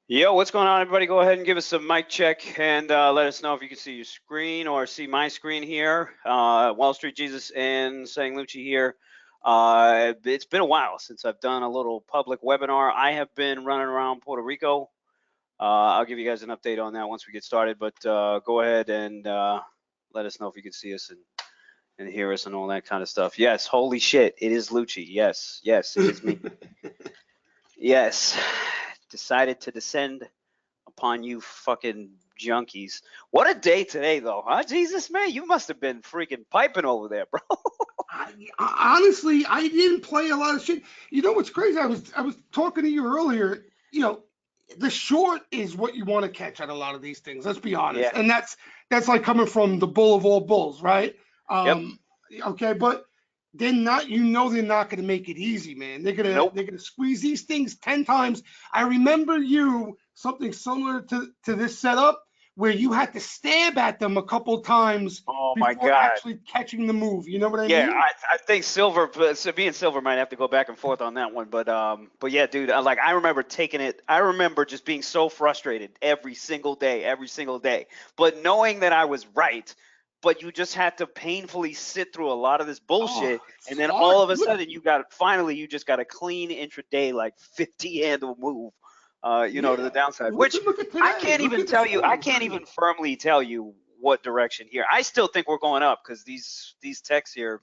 Yo, what's going on, everybody? Go ahead and give us a mic check and let us know if you can see your screen or see my screen here. Wall Street Jesus and Sang Lucci here. It's been a while since I've done a little public webinar. I have been running around Puerto Rico. I'll give you guys an update on that once we get started, but go ahead and let us know if you can see us and hear us and all that kind of stuff. Yes, holy shit, it is Lucci. Yes, it is me. Yes, decided to descend upon you fucking junkies. What a day today, though, huh? Jesus, man, you must have been freaking piping over there, bro. Honestly, I didn't play a lot of shit. You know what's crazy? I was talking to you earlier. The short is what you want to catch at a lot of these things. Let's be honest, Yeah. and that's like coming from the bull of all bulls, right? Yep. Okay, but they're not. They're not going to make it easy, man. Nope. They're gonna squeeze these things 10 times. I remember something similar to this setup where you had to stab at them a couple times Oh my before God. actually catching the move. You know what I Yeah, mean? I think Silver, so me and Silver might have to go back and forth on that one, but yeah, dude, I remember taking it. I remember just being so frustrated every single day, but knowing that I was right. But you just had to painfully sit through a lot of this Oh, bullshit, it's and then hard. all of a sudden you just got a clean intraday like 50 handle move, to the Yeah. downside. Look Which at look at I today. can't Look even at the tell you. I fall. can't even firmly tell you what direction here. I still think we're going up because these techs here,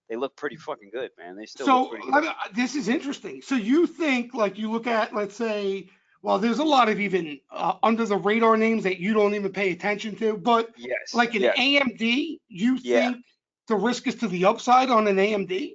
they look pretty fucking good, man. They still look So pretty good. this is interesting. So you think, like, you look at, let's say, well, there's a lot of even under the radar names that you don't even pay attention to, but Yes, like an yes, AMD, you yeah. think the risk is to the upside on an AMD?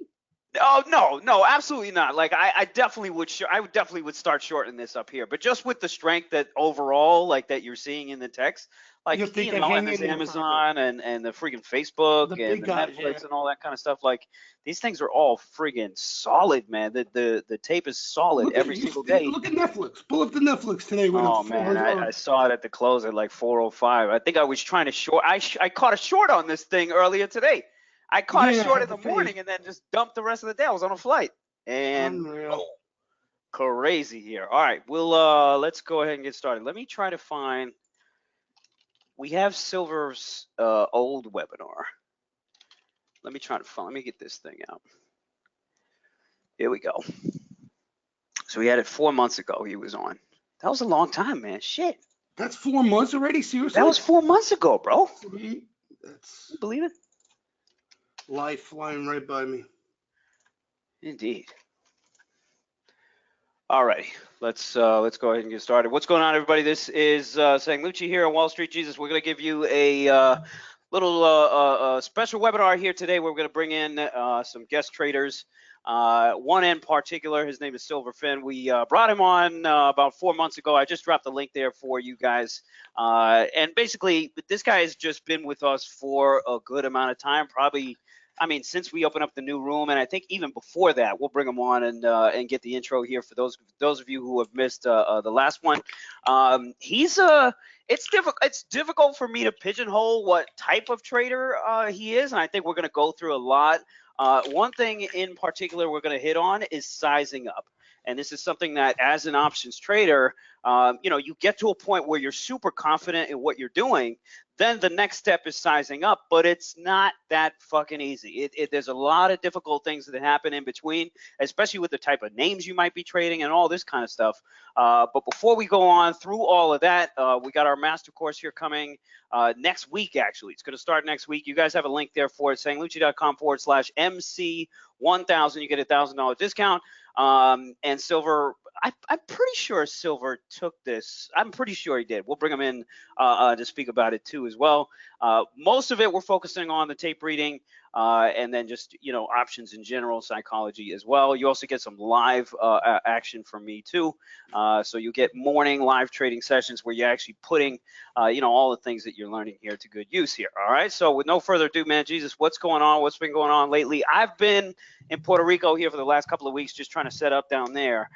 Oh no, absolutely not. Like I definitely would. I would definitely would start shorting this up here, but just with the strength that overall, like that you're seeing in the text, You like think they hang and this in there for a bit? Amazon and the freaking Facebook The and big the guys, yeah. Netflix and all that kind of stuff. Like these things are all friggin' solid, man. The tape is solid Look at every you. single day. Look at Netflix. Pull up the Netflix today with a Oh man, 400. I saw it at the close at like 4:05. I think I was trying to short. I caught a short on this thing earlier today. I caught a Yeah, short had in the the fade. morning and then just dumped the rest of the day. I was on a flight and Unreal. boom, crazy here. All right, we'll let's go ahead and get started. Let me try to find. We have Silver's old webinar. Let me try to find. Let me get this thing out. Here we go. So we had it 4 months ago. He was on. That was a long time, man. Shit. That's 4 months already. That Seriously? was 4 months ago, bro. Sweet. That's You believe it? life flying right by me. Indeed. All righty, let's go ahead and get started. What's going on, everybody? This is Sang Lucci here on Wall Street Jesus. We're going to give you a little special webinar here today. Where we're going to bring in some guest traders. One in particular, his name is Silverfin. We brought him on about 4 months ago. I just dropped the link there for you guys. And basically, this guy has just been with us for a good amount of time, probably. I mean, since we opened up the new room, and I think even before that, we'll bring him on and get the intro here for those of you who have missed the last one. It's difficult for me to pigeonhole what type of trader he is, and I think we're going to go through a lot. One thing in particular we're going to hit on is sizing up. And this is something that as an options trader, you get to a point where you're super confident in what you're doing. Then the next step is sizing up, but it's not that fucking easy. There's a lot of difficult things that happen in between, especially with the type of names you might be trading and all this kind of stuff. But before we go on through all of that, we got our master course here coming next week, actually. It's going to start next week. You guys have a link there for it, sanglucci.com/MC1000. You get a $1,000 discount. And Silver, I'm pretty sure Silver took this. I'm pretty sure he did. We'll bring him in to speak about it too as well. Most of it we're focusing on the tape reading and then just options in general, psychology as well. You also get some live action from me too. So you get morning live trading sessions where you're actually putting all the things that you're learning here to good use here. All right. So with no further ado, man, Jesus, what's going on? What's been going on lately? I've been in Puerto Rico here for the last couple of weeks, just trying to set up down there.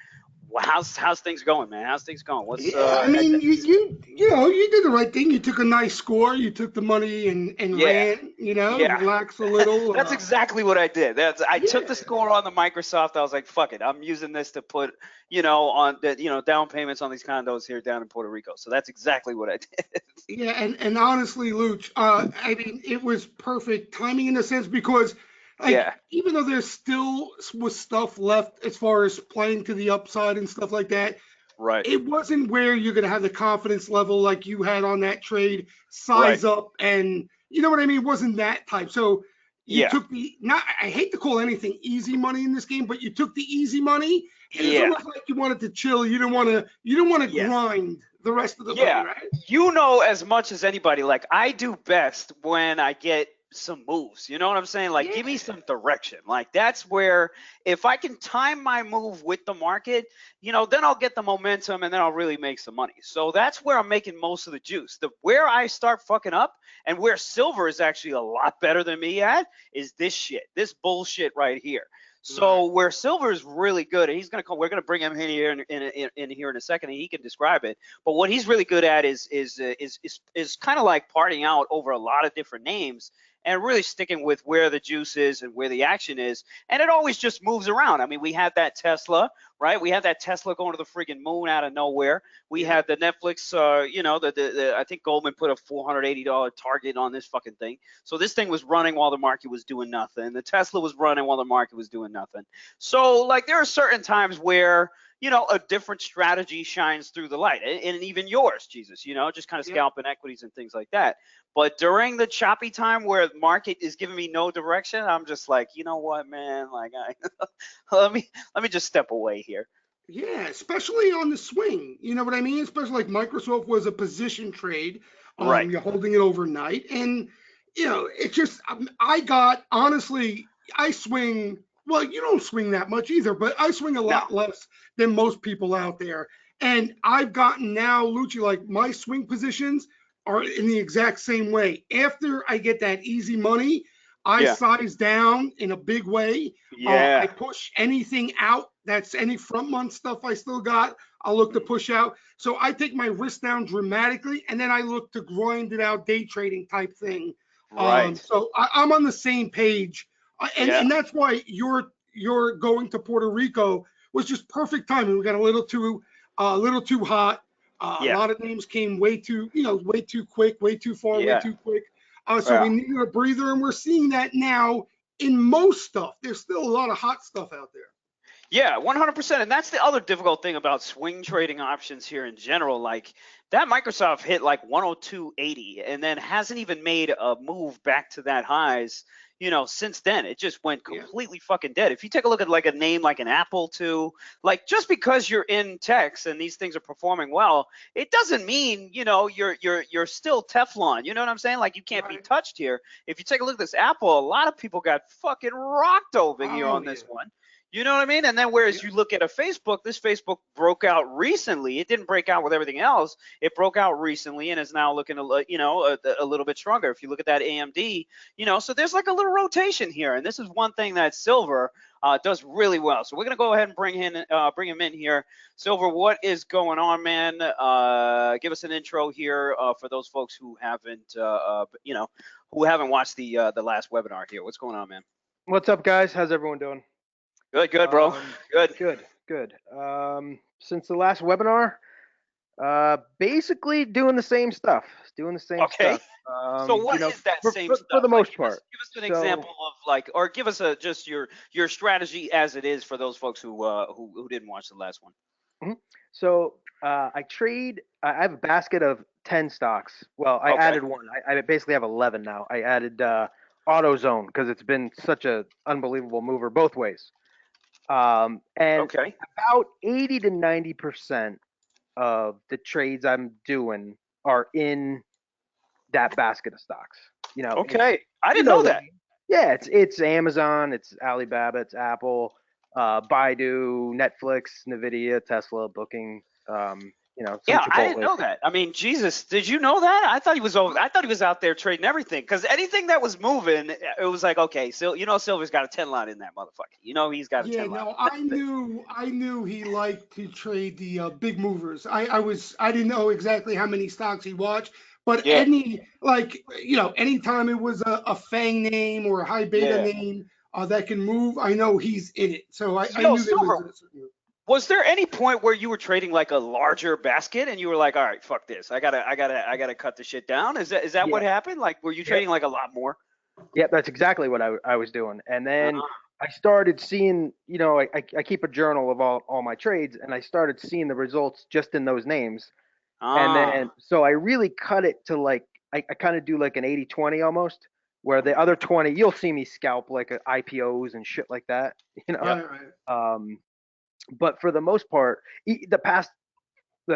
Well, how's things going, man? How's things going? What's Yeah, I mean, you did the right thing. You took a nice score. You took the money and yeah. ran. Yeah, Relax a little. that's exactly what I did. I took the Yeah, score on the Microsoft. I was like, fuck it, I'm using this to put, on the, down payments on these condos here down in Puerto Rico. So that's exactly what I did. yeah, and honestly, Luch, I mean, it was perfect timing in a sense because, like, Yeah, even though there's still was stuff left as far as playing to the upside and stuff like that, right, it wasn't where you're going to have the confidence level like you had on that trade, right. size up, and you know what I mean? It wasn't that type. So you Yeah, took the not. I hate to call anything easy money in this game, but you took the easy money, and it's yeah, almost like you wanted to chill. You didn't want to. You didn't want to yes. grind the rest of the way, Yeah, right? you know as much as anybody. Like I do best when I get some moves. You know what I'm saying? Like Yeah, give me some direction. Like that's where if I can time my move with the market, then I'll get the momentum and then I'll really make some money. So that's where I'm making most of the juice. The where I start fucking up and where silver is actually a lot better than me at is this shit. This bullshit right here. right. So where silver is really good, and he's gonna come. We're gonna bring him in here in here in a second, and he can describe it. But what he's really good at is kind of like partying out over a lot of different names and really sticking with where the juice is and where the action is. And it always just moves around. I mean, we had that Tesla, right? We had that Tesla going to the freaking moon out of nowhere. We Yep. had the Netflix, the I think Goldman put a $480 target on this fucking thing. So this thing was running while the market was doing nothing. The Tesla was running while the market was doing nothing. So like there are certain times where a different strategy shines through the light, and even yours, Jesus, just kind of Yep. scalping equities and things like that. But during the choppy time where the market is giving me no direction, I'm just like, you know what, man, like let me just step away here. Yeah, especially on the swing. You know what I mean? Especially like Microsoft was a position trade. Right. You're holding it overnight, and it just I got honestly, I swing. Well, you don't swing that much either, but I swing a No. lot less than most people out there. And I've gotten now, Lucci, like my swing positions are in the exact same way. After I get that easy money, I Yeah. size down in a big way. I Yeah. push anything out that's any front month stuff I still got. I'll look to push out. So I take my risk down dramatically, and then I look to grind it out, day trading type thing. Right. So I'm on the same page, Yeah. and that's why you're going to Puerto Rico was just perfect timing. We got a little too hot. A Yeah. lot of names came way too quick, way too far, way Yeah. too quick. So we Yeah. needed a breather, and we're seeing that now in most stuff. There's still a lot of hot stuff out there. Yeah, 100%. And that's the other difficult thing about swing trading options here in general. Like that Microsoft hit like 102.80 and then hasn't even made a move back to that highs, since then. It just went Yeah. completely fucking dead. If you take a look at like a name like an Apple too, like just because you're in techs and these things are performing well, it doesn't mean, you're still Teflon. You know what I'm saying? Like you can't be Right. touched here. If you take a look at this Apple, a lot of people got fucking rocked over here Oh on yeah. this one. You know what I mean? And then whereas Yep. you look at a Facebook, this Facebook broke out recently. It didn't break out with everything else. It broke out recently and is now looking a little bit stronger. If you look at that AMD, so there's like a little rotation here. And this is one thing that Silver does really well. So we're gonna go ahead and bring him in here. Silver, what is going on, man? Give us an intro here for those folks who haven't watched the last webinar here. What's going on, man? What's up, guys? How's everyone doing? Good, bro. Good. Good. Since the last webinar, basically doing the same stuff. Doing the same Okay. stuff. So what is that same For stuff? the Like most part. give us an So, example of like, or give us just your strategy as it is for those folks who didn't watch the last one. mhm. So I trade. I have a basket of 10 stocks. Well, I Okay. added one. I basically have 11 now. I added AutoZone because it's been such a unbelievable mover both ways. And Okay. about 80 to 90% of the trades I'm doing are in that basket of stocks. It's Okay. I you didn't know know the that. name. Yeah, it's Amazon, it's Alibaba, it's Apple, Baidu, Netflix, Nvidia, Tesla, Booking, some Yeah, I didn't Chipotle. know that. I mean, Jesus, did you know that? I thought he was over. I thought he was out there trading everything because anything that was moving, it was like, okay, so Silver's got a 10 line in that motherfucker. He's got a Yeah, 10 line. no, I knew he liked to trade the big movers. I didn't know exactly how many stocks he watched, but Yeah, anytime it was a Fang name or a high beta yeah. name that can move, I know he's in it. So I knew there was Silver, was there any point where you were trading like a larger basket and you were like, all right, fuck this, I gotta cut the shit down? Is that what Yeah. happened? Like, were you Yep. trading like a lot more? Yep, that's exactly what I was doing. And then Uh, I started seeing, I keep a journal of all my trades, and I started seeing the results just in those names. And then, ah, so I really cut it to like, I kind of do like an 80-20 almost, where the other 20, you'll see me scalp like IPOs and shit like that, you know. yep. right, right. Um, but for the most part, the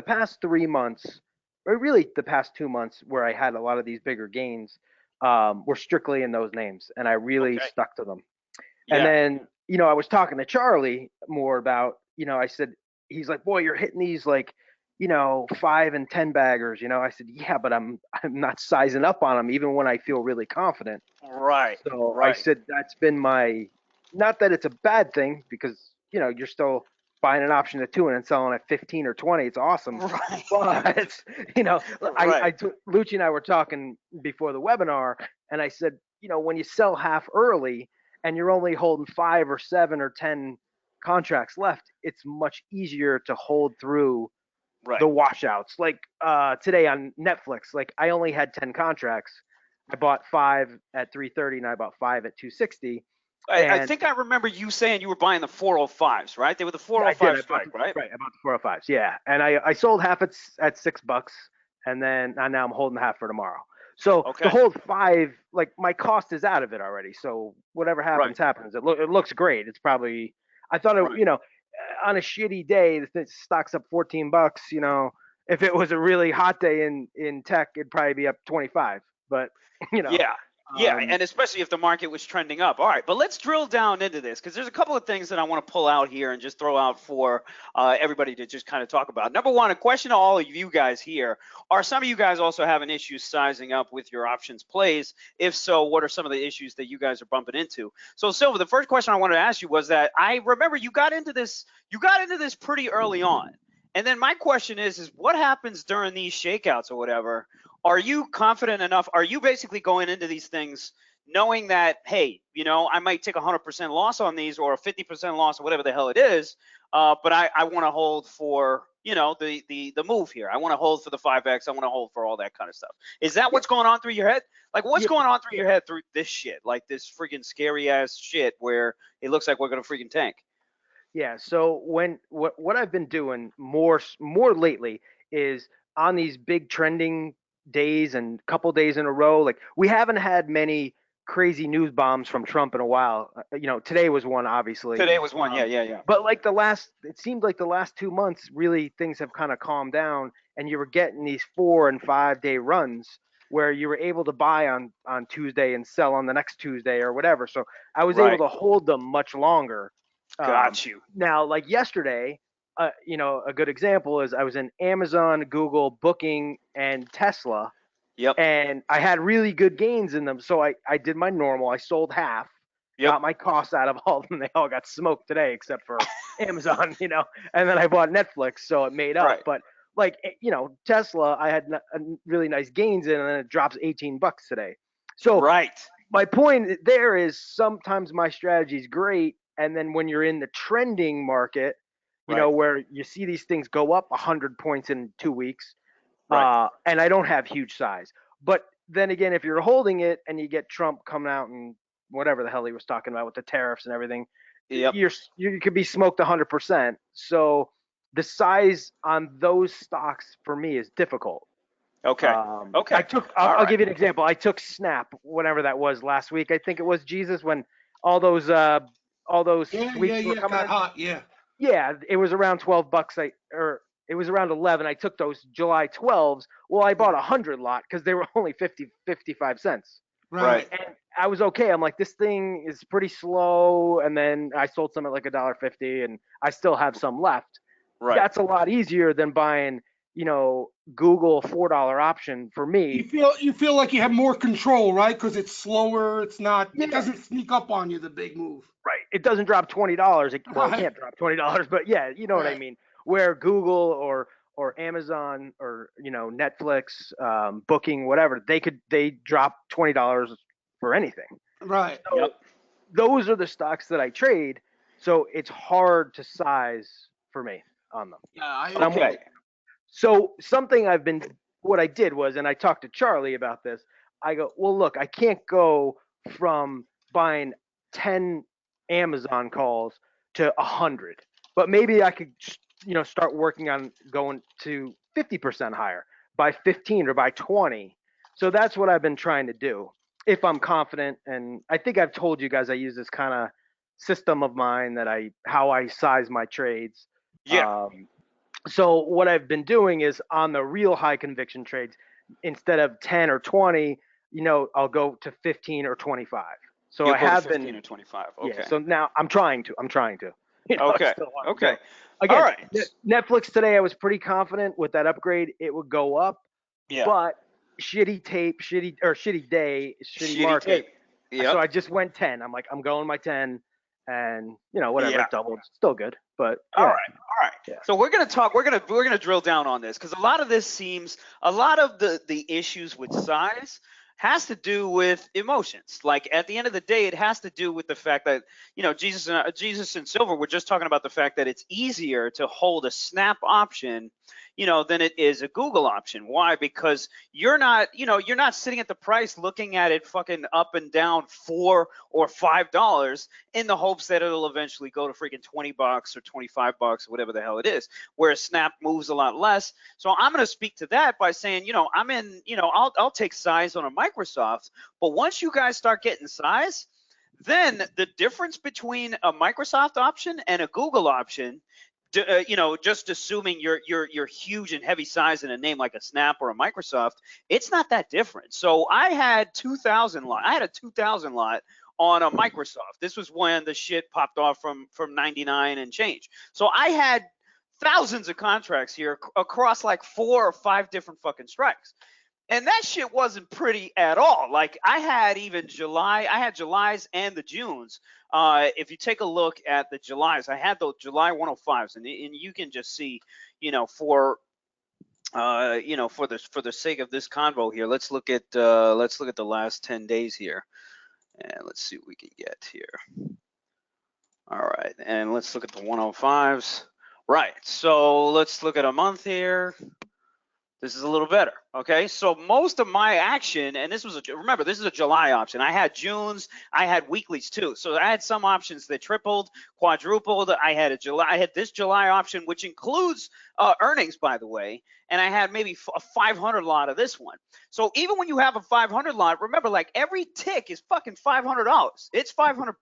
past 3 months, or really the past 2 months, where I had a lot of these bigger gains, were strictly in those names, and I really Okay. stuck to them. And Yeah. then, I was talking to Charlie more about, I said, he's like, boy, you're hitting these like, 5 and 10 baggers. I said, yeah, but I'm not sizing up on them even when I feel really confident. Right. So I Right. said that's been not that it's a bad thing, because you're still buying an option at 2 and then selling at 15 or 20. It's awesome. Right. But Right. Lucci and I were talking before the webinar, and I said, when you sell half early and you're only holding 5 or 7 or 10 contracts left, it's much easier to hold through Right. the washouts. Like today on Netflix, like I only had 10 contracts. I bought 5 at 330 and I bought 5 at 260. I And think I remember you saying you were buying the 405s, right? They were the yeah, I did. 405 strike, right? I bought the 405s. Yeah, and I sold half at $6, and then now I'm holding half for tomorrow. So the Okay. whole 5, like my cost is out of it already. So whatever Right. happens. It looks great. It's probably, I thought Right. on a shitty day, the stock's up $14. If it was a really hot day in tech, it'd probably be up 25. But you know, Yeah. Yeah, um, and especially if the market was trending up. All right, but let's drill down into this because there's a couple of things that I want to pull out here and just throw out for everybody to just kind of talk about. Number one, a question to all of you guys here: are some of you guys also having issues sizing up with your options plays? If so, what are some of the issues that you guys are bumping into? So, Silver, the first question I wanted to ask you was that I remember you got into this pretty early on, and then my question is what happens during these shakeouts or whatever? Are you confident enough? Are you basically going into these things knowing that, hey, I might take a 100% loss on these or a 50% loss or whatever the hell it is, but I want to hold for, the move here. I want to hold for the 5X. I want to hold for all that kind of stuff. Is that yeah, what's going on through your head? Like, what's yeah, going on through yeah. your head through this shit? Like this freaking scary ass shit where it looks like we're going to freaking tank. Yeah. So what I've been doing more lately is on these big trending days and couple days in a row. Like we haven't had many crazy news bombs from Trump in a while. Today was one, obviously. Today was one. Yeah, Um, yeah, yeah. but like it seemed like the last 2 months, really things have kind of calmed down, and you were getting these 4 and 5 day runs where you were able to buy on Tuesday and sell on the next Tuesday or whatever. So I was able Right. to hold them much longer. Um, Got you. Now, like yesterday, a good example is I was in Amazon, Google, Booking, and Tesla, Yep. and I had really good gains in them. So I did my normal. I sold half, Yep. got my costs out of all of them. They all got smoked today except for Amazon, and then I bought Netflix, so it made up. Right. But like, Tesla, I had really nice gains in, and then it drops $18 today. So Right. my point there is sometimes my strategy is great, and then when you're in the trending market, Right. where you see these things go up 100 points in 2 weeks, Right. and I don't have huge size. But then again, if you're holding it and you get Trump coming out and whatever the hell he was talking about with the tariffs and everything, Yep. you could be smoked 100%. So the size on those stocks for me is difficult. Okay. I Okay. took. All I'll right. give you an example. I took Snap, whatever that was last week. I think it was Jesus when all those Yeah, yeah, sweeps were yeah. coming Got in. hot. Yeah. Yeah, it was around $12. Or it was around 11. I took those July 12s. Well, I bought 100 lot because they were only 55 cents, Right. Right. and I was okay. I'm like, this thing is pretty slow, and then I sold some at like $1.50, and I still have some left. Right. That's a lot easier than buying Google $4 option for You me. feel like you have more control, right? Because it's slower. It's not. It Yeah. doesn't sneak up on you. The big move. Right. It doesn't drop $20. Well, it Right. can't drop $20, but yeah, you know what I Right. mean. Where Google or Amazon or Netflix, Booking, whatever, they drop $20 for anything. Right. So Yep. those are the stocks that I trade. So it's hard to size for me on them. Yeah. I But I'm with agree. Okay. you. So what I did was, and I talked to Charlie about this. I go, well, look, I can't go from buying 10 Amazon calls to 100, but maybe I could, start working on going to 50% higher by 15 or by 20. So that's what I've been trying to do. If I'm confident, and I think I've told you guys I use this kind of system of mine how I size my trades. Yeah. Um, so what I've been doing is on the real high conviction trades, instead of 10 or 20, I'll go to 15 or 25. So You'll I go to have 15 been, or 25. yeah. Okay. So now I'm trying to. I Okay. still want to Okay. go. All Again, right. Netflix today, I was pretty confident with that upgrade it would go up, Yeah. but shitty tape, shitty day, shitty Shitty market. tape. So Yep. I just went 10. I'm like, I'm going my 10, and whatever, Yeah. it doubled. Still good, but All yeah, right. All right. yeah. So we're gonna talk. We're gonna drill down on this because a lot of this seems a lot of the issues with size has to do with emotions. Like at the end of the day, it has to do with the fact that Jesus and Silver were just talking about the fact that it's easier to hold a snap option, than it is a Google option. Why? Because you're not sitting at the price looking at it fucking up and down $4 or $5 in the hopes that it'll eventually go to freaking $20 or $25 or whatever the hell it is, where Snap moves a lot less. So I'm going to speak to that by saying, I'll take size on a Microsoft, but once you guys start getting size, then the difference between a Microsoft option and a Google option, just assuming you're huge and heavy size in a name like a Snap or a Microsoft, it's not that different. So I had 2,000 lot. I had a 2,000 lot on a Microsoft. This was when the shit popped off from 99 and change. So I had thousands of contracts here across like 4 or 5 different fucking strikes. And that shit wasn't pretty at all. Like I had Julys and the Junes. If you take a look at the Julys, I had those July 105s, and you can just see, for for the sake of this convo here, let's look at the last 10 days here, and let's see what we can get here. All right, and let's look at the 105s. Right, so let's look at a month here. This is a little better. Okay, so most of my action, and remember, this is a July option. I had Junes, I had weeklies too. So I had some options that tripled, quadrupled. I had this July option, which includes earnings, by the way, and I had maybe a 500 lot of this one. So even when you have a 500 lot, remember, like every tick is fucking $500. It's $500.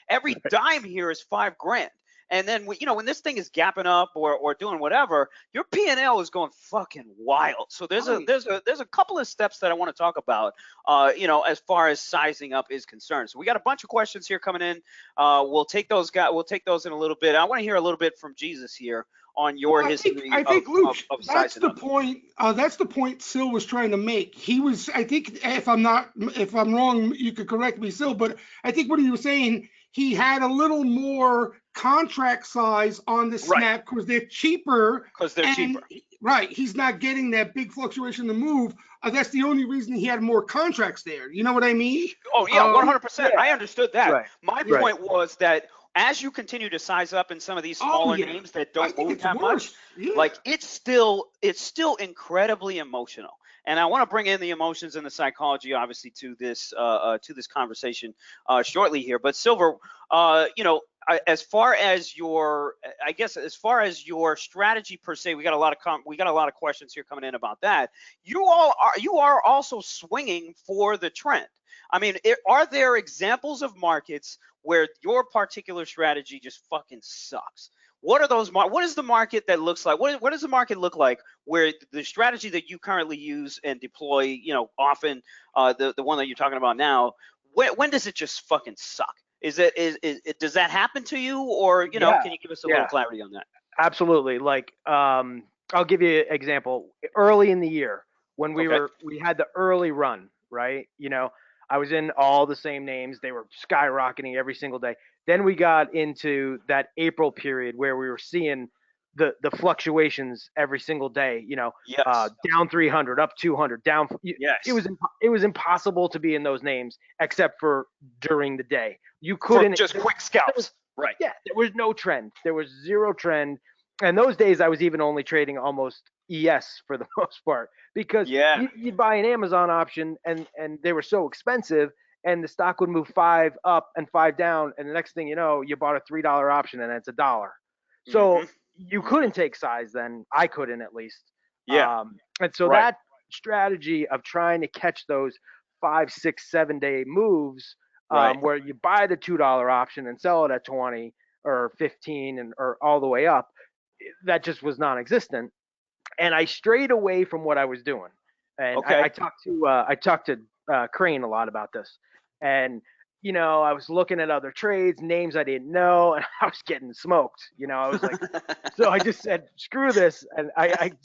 Every dime here is $5 grand. And then when this thing is gapping up or doing whatever, your P&L is going fucking wild. So there's a couple of steps that I want to talk about, as far as sizing up is concerned. So we got a bunch of questions here coming in. We'll take those in a little bit. I want to hear a little bit from Jesus here on your history I think Luke, of that's sizing the up. point. That's the point Sil was trying to make. He was, I think, if I'm wrong, you could correct me, Sil. But I think what he was saying, he had a little more contract size on the Snap because they're cheaper. Because they're cheaper. Right, he's not getting that big fluctuation to move. That's the only reason he had more contracts there. You know what I mean? Oh yeah, 100%. Yeah. I understood that. Right. My point was that as you continue to size up in some of these smaller names that don't move that much, like it's still incredibly emotional. And I want to bring in the emotions and the psychology, obviously, to this conversation shortly here. But Silver, as far as your strategy per se, we got a lot of questions here coming in about that. You are also swinging for the trend. I mean, are there examples of markets where your particular strategy just fucking sucks? What are those? What is the market that looks like? What does the market look like where the strategy that you currently use and deploy, often, the one that you're talking about now, when does it just fucking suck? Does that happen to you, or can you give us a little clarity on that? Absolutely. Like I'll give you an example. Early in the year, when Okay. we had the early run, right? I was in all the same names. They were skyrocketing every single day. Then we got into that April period where we were seeing the fluctuations every single day. Yes. Down 300, up 200, down. Yes. It was impossible to be in those names except for during the day. You For couldn't. just quick scalps. Right. Yeah, there was no trend. There was zero trend. And those days, I was even only trading almost ES for the most part because Yeah. you'd buy an Amazon option and they were so expensive, and the stock would move 5 up and 5 down, and the next thing you know, you bought a $3 option and it's $1. So Hmm. you couldn't take size then. I couldn't, at least. Yeah. And so Right. that strategy of trying to catch those 5, 6, 7 day moves, Right. where you buy the $2 option and sell it at 20 or 15 or all the way up, that just was non-existent. And I strayed away from what I was doing. And Okay. I talked to Crane a lot about this. And I was looking at other trades, names I didn't know, and I was getting smoked. I was like, so I just said, screw this. And like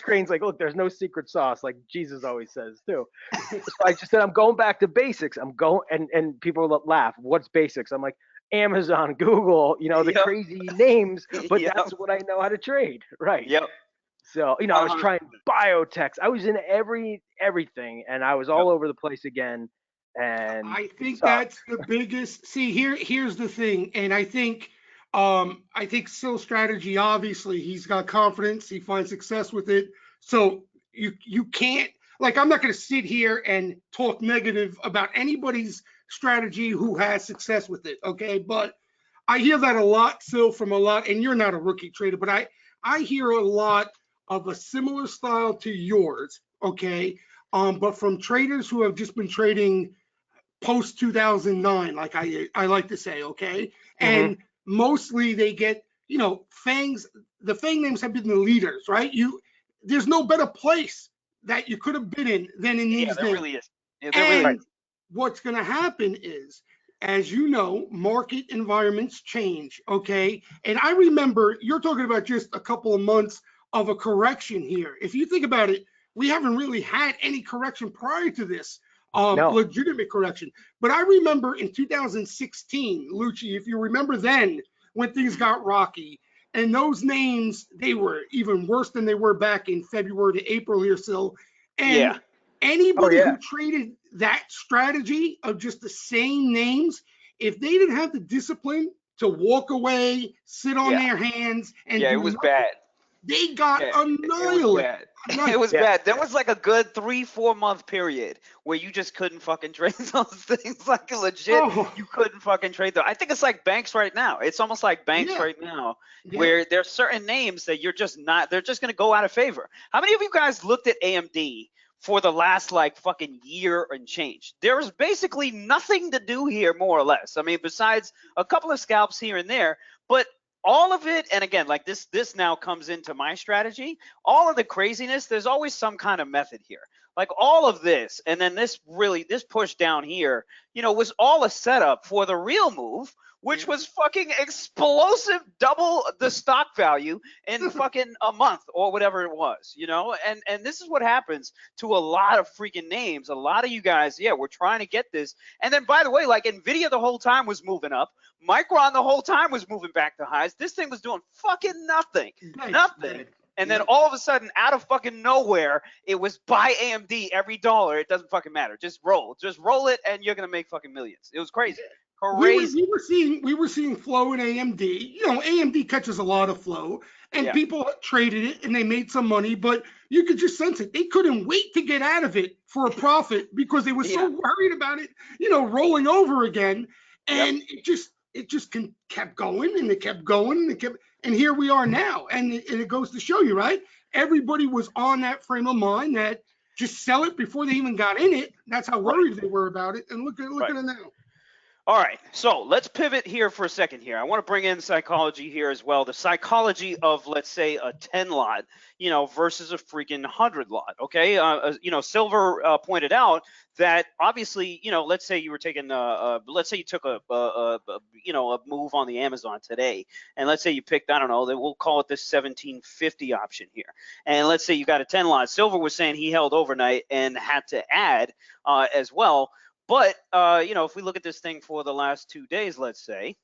Crane's like, look, there's no secret sauce, like Jesus always says too. So I just said, I'm going back to basics. I'm going, and people laugh. What's basics? I'm like, Amazon, Google, the Yep. crazy names, but Yep. that's what I know how to trade. Right. Yep. So, I was trying biotechs. I was in everything, and I was Yep. all over the place again. And I it think sucked. that's the biggest. See, here's the thing, and I think Sil's strategy. Obviously, he's got confidence. He finds success with it. So you can't, like, I'm not going to sit here and talk negative about anybody's strategy who has success with it. Okay, but I hear that a lot, Sil, from a lot, and you're not a rookie trader, but I hear a lot of a similar style to yours. Okay, but from traders who have just been trading post 2009, like I like to say, okay? Hmm. And mostly they get, Fangs, the Fang names have been the leaders, right? There's no better place that you could have been in than in Yeah, these there names. really is. Yeah, there really Right. And what's going to happen is, as you know, market environments change, okay? And I remember you're talking about just a couple of months of a correction here. If you think about it, we haven't really had any correction prior to this, No. legitimate correction. But I remember in 2016, Lucci, if you remember then, when things is. got rocky, and those names, they were even worse than they were back in February to April here, still. And Yeah. Oh anybody yeah. who traded that strategy of just the same names, if they didn't have the discipline to walk away, sit on Yeah. their hands, and Yeah. It do was nothing, bad. they got Yeah. It was annihilated. bad. It was Yeah. bad. There was like a good 3-4 month period where you just couldn't fucking trade those things. Like legit, Oh, you couldn't fucking trade them. I think it's like banks right now. It's almost like banks yeah, right now yeah. where there's certain names that you're just not. They're just gonna go out of favor. How many of you guys looked at AMD for the last like fucking year and change? There's basically nothing to do here, more or less. I mean, besides a couple of scalps here and there, but all of it, and again, like this now comes into my strategy. All of the craziness, there's always some kind of method here. Like all of this, and then this push down here, was all a setup for the real move, which Yeah. was fucking explosive, double the stock value in fucking a month or whatever it was, and this is what happens to a lot of freaking names. A lot of you guys, yeah, we're trying to get this. And then by the way, like Nvidia the whole time was moving up. Micron the whole time was moving back to highs. This thing was doing fucking nothing. Nothing. And then Yep. all of a sudden, out of fucking nowhere, it was buy AMD every dollar. It doesn't fucking matter. Just roll it, and you're gonna make fucking millions. It was crazy, crazy. We were seeing flow in AMD. AMD catches a lot of flow, and Yeah, people traded it and they made some money, but you could just sense it. They couldn't wait to get out of it for a profit because they were so yeah, worried about it, rolling over again. yep, And it just kept going and it kept going and and here we are now. And it goes to show you, right? Everybody was on that frame of mind that just sell it before they even got in it. That's how right, worried they were about it. And look right. at it now. All right, so let's pivot here for a second here. I want to bring in psychology here as well. The psychology of, let's say, a 10 lot, versus a freaking 100 lot. Okay, Silver pointed out that obviously, let's say you were taking, let's say you took a move on the Amazon today, and let's say you picked, I don't know, we'll call it this 1750 option here, and let's say you got a 10 lot. Silver was saying he held overnight and had to add as well. But, if we look at this thing for the last 2 days, let's say,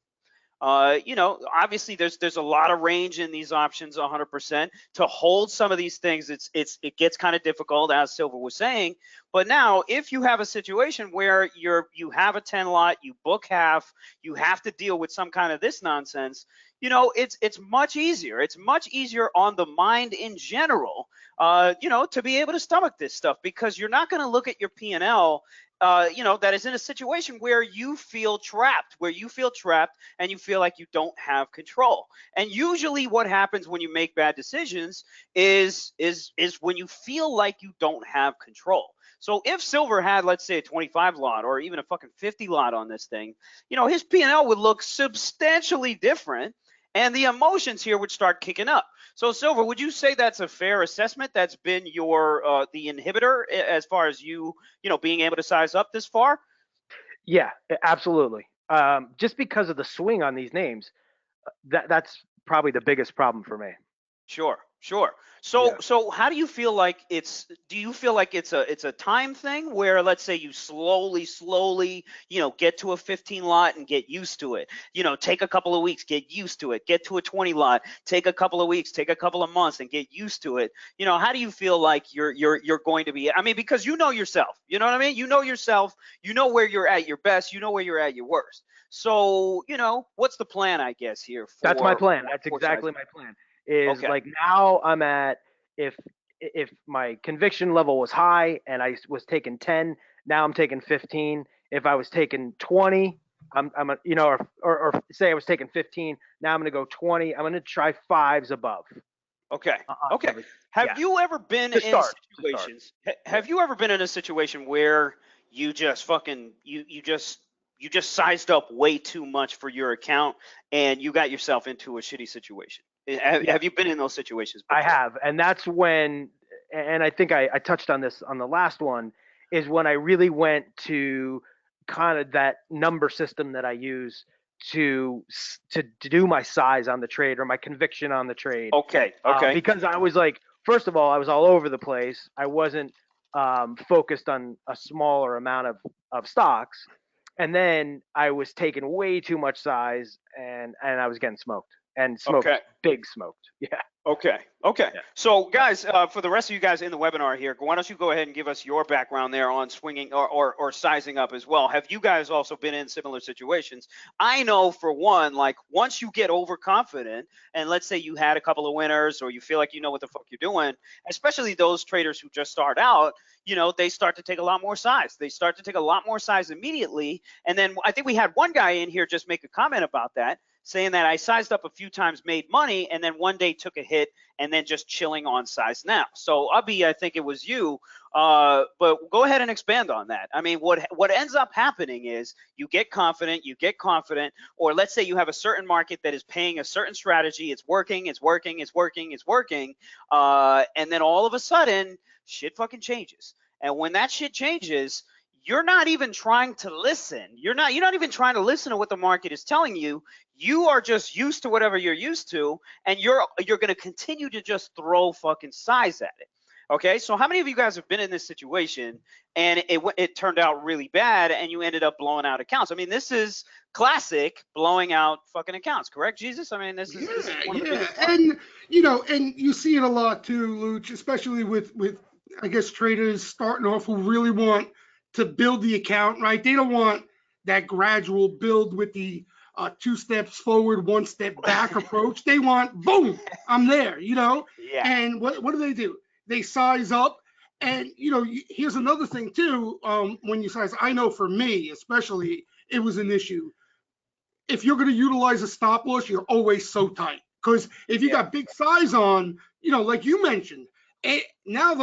obviously there's a lot of range in these options, 100%. To hold some of these things, it gets kind of difficult, as Silver was saying. But now, if you have a situation where you have a 10 lot, you book half, you have to deal with some kind of this nonsense, it's much easier. It's much easier on the mind in general, to be able to stomach this stuff, because you're not going to look at your P&L that is in a situation where you feel trapped, and you feel like you don't have control. And usually what happens when you make bad decisions is when you feel like you don't have control. So if Silver had, let's say, a 25 lot or even a fucking 50 lot on this thing, his P&L would look substantially different, and the emotions here would start kicking up. So Silver, would you say that's a fair assessment? That's been your the inhibitor as far as you being able to size up this far? Yeah, absolutely. Just because of the swing on these names, that's probably the biggest problem for me. Sure. Yeah. So how do you feel like do you feel like it's a time thing where, let's say, you slowly, get to a 15 lot and get used to it, take a couple of weeks, get used to it, get to a 20 lot, take a couple of weeks, take a couple of months and get used to it. How do you feel like you're going to be? I mean, because you know yourself, you know what I mean? You know yourself, you know where you're at your best, you know where you're at your worst. So, what's the plan, I guess, here for That's my plan. That's exactly my plan. Is Okay. like now I'm at, if my conviction level was high and I was taking 10, now I'm taking 15. If I was taking 20, or say I was taking 15, now I'm going to go 20. I'm going to try fives above. Okay. Yeah. Have you ever been To in start. situations? Have you ever been in a situation where you just fucking you just sized up way too much for your account and you got yourself into a shitty situation? Have you been in those situations before? I have, and that's when, and I think I touched on this on the last one, is when I really went to kind of that number system that I use to do my size on the trade or my conviction on the trade. Okay. Because I was like, first of all, I was all over the place. I wasn't focused on a smaller amount of stocks, and then I was taking way too much size, and I was getting smoked. And smoked, big smoked. Yeah. Okay. Yeah. So, guys, for the rest of you guys in the webinar here, why don't you go ahead and give us your background there on swinging or sizing up as well? Have you guys also been in similar situations? I know, for one, like, once you get overconfident, and let's say you had a couple of winners or you feel like you know what the fuck you're doing, especially those traders who just start out, they start to take a lot more size. They start to take a lot more size immediately. And then I think we had one guy in here just make a comment about that, saying that I sized up a few times, made money, and then one day took a hit, and then just chilling on size now. So, Abhi, I think it was you, but go ahead and expand on that. I mean, what ends up happening is you get confident, or let's say you have a certain market that is paying a certain strategy, it's working, and then all of a sudden, shit fucking changes. And when that shit changes, you're not even trying to listen. You're not even trying to listen to what the market is telling you. You are just used to whatever you're used to, and you're going to continue to just throw fucking size at it. Okay, so how many of you guys have been in this situation and it turned out really bad and you ended up blowing out accounts? I mean, this is classic blowing out fucking accounts, correct, Jesus? I mean, this is one of the biggest ones. And and you see it a lot too, Luch, especially with I guess traders starting off who really want to build the account, right? They don't want that gradual build with the 2 steps forward, 1 step back approach. They want, boom, I'm there, Yeah. And what do? They size up. And, here's another thing too. When you size, I know for me, especially, it was an issue. If you're going to utilize a stop loss, you're always so tight. Because if you got big size on, like you mentioned, now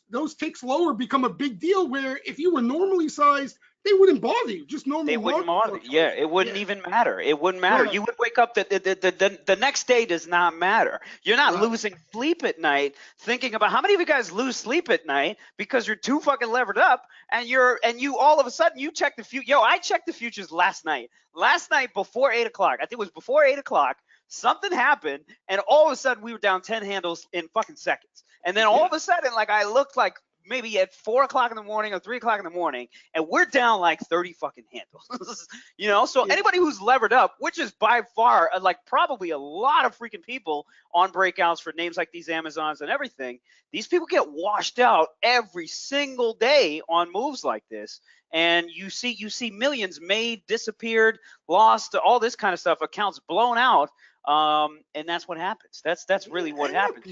those ticks lower become a big deal, where if you were normally sized, they wouldn't bother you. Just normal They wouldn't market bother. Yeah, fluctuation. it wouldn't even matter. It wouldn't matter. Right. You would wake up the next day does not matter. You're not Right. losing sleep at night thinking about how many of you guys lose sleep at night because you're too fucking levered up and you all of a sudden you check the future. Yo, I checked the futures last night. Last night before 8 o'clock. I think it was before 8 o'clock. Something happened and all of a sudden we were down 10 handles in fucking seconds. And then all of a sudden, like I looked like maybe at 4 o'clock in the morning or 3 o'clock in the morning, and we're down like 30 fucking handles. You know, so anybody who's levered up, which is by far like probably a lot of freaking people on breakouts for names like these Amazons and everything, these people get washed out every single day on moves like this. And you see millions made, disappeared, lost, all this kind of stuff, accounts blown out. And that's what happens. That's really what happens.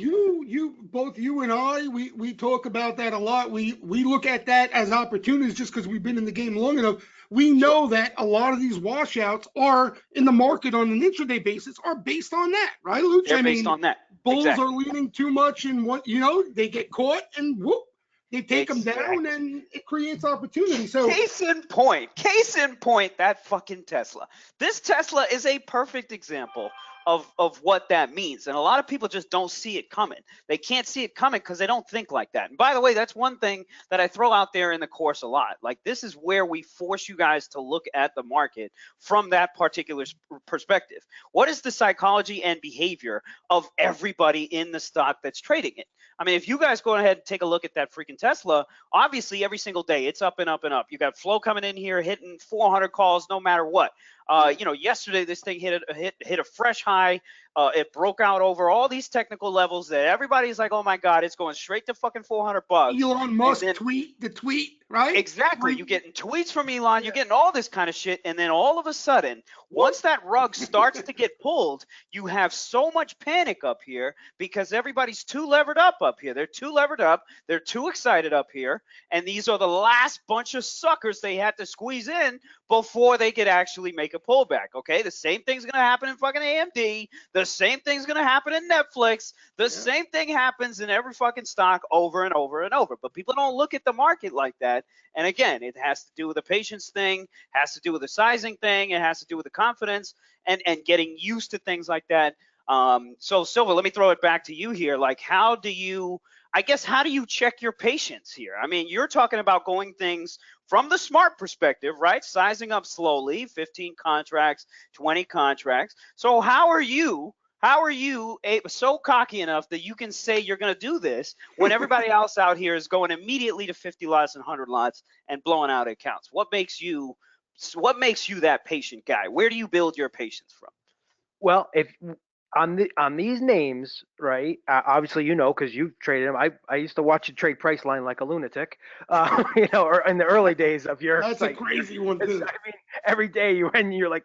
Both you and I, we talk about that a lot. We look at that as opportunities just because we've been in the game long enough. We know that a lot of these washouts are in the market on an intraday basis are based on that, right, Luch? They're based on that. Bulls exactly. are leaning too much and they get caught and whoop, they take them down and it creates opportunity. So case in point, that fucking Tesla. This Tesla is a perfect example of what that means. And a lot of people just don't see it coming. They can't see it coming because they don't think like that. And by the way, that's one thing that I throw out there in the course a lot. Like, this is where we force you guys to look at the market from that particular perspective. What is the psychology and behavior of everybody in the stock that's trading it? I mean, if you guys go ahead and take a look at that freaking Tesla, obviously every single day it's up and up and up. You got flow coming in here, hitting 400 calls no matter what. Yesterday this thing hit a fresh high. It broke out over all these technical levels that everybody's like, oh my God, it's going straight to fucking 400 bucks. Elon Musk tweet, right? Exactly. You're getting tweets from Elon. You're getting all this kind of shit. And then all of a sudden, once that rug starts to get pulled, you have so much panic up here because everybody's too levered up here. They're too levered up. They're too excited up here. And these are the last bunch of suckers they had to squeeze in before they could actually make a pullback. Okay. The same thing's going to happen in fucking AMD. The same thing's going to happen in Netflix. The same thing happens in every fucking stock over and over and over. But people don't look at the market like that. And again, it has to do with the patience thing, has to do with the sizing thing, it has to do with the confidence and getting used to things like that. So Silva, let me throw it back to you here. Like, how do you check your patience here? I mean, you're talking about going things from the smart perspective, right? Sizing up slowly, 15 contracts, 20 contracts. So how are you so cocky enough that you can say you're going to do this when everybody else out here is going immediately to 50 lots and 100 lots and blowing out accounts? What makes you that patient guy? Where do you build your patience from? Well, if on these names, right? Obviously, because you've traded them. I used to watch you trade Priceline like a lunatic, or in the early days of your. That's a crazy one too. I mean, every day you're like,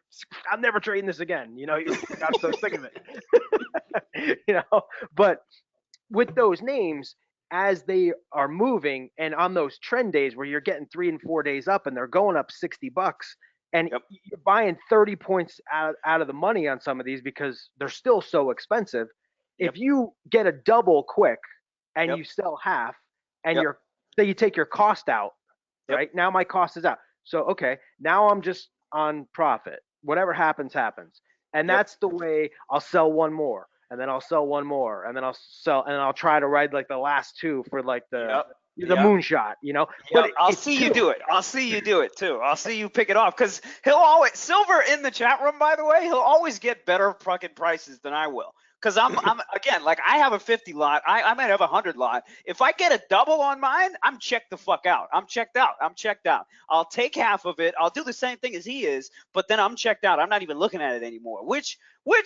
I'm never trading this again. I'm so sick of it. But with those names, as they are moving, and on those trend days where you're getting 3 and 4 days up, and they're going up $60. And you're buying 30 points out of the money on some of these because they're still so expensive. If you get a double quick and you sell half and you take your cost out, right? Now my cost is out. So, okay, now I'm just on profit. Whatever happens, happens. And that's the way I'll sell one more. And then I'll sell one more. And then I'll try to ride like the last two for like the moonshot, But I'll see you do it. I'll see you do it too. I'll see you pick it off because he'll always Silver in the chat room. By the way, he'll always get better fucking prices than I will. Because I'm again, like I have a 50 lot. I might have a 100 lot. If I get a double on mine, I'm checked the fuck out. I'm checked out. I'll take half of it. I'll do the same thing as he is, but then I'm checked out. I'm not even looking at it anymore. Which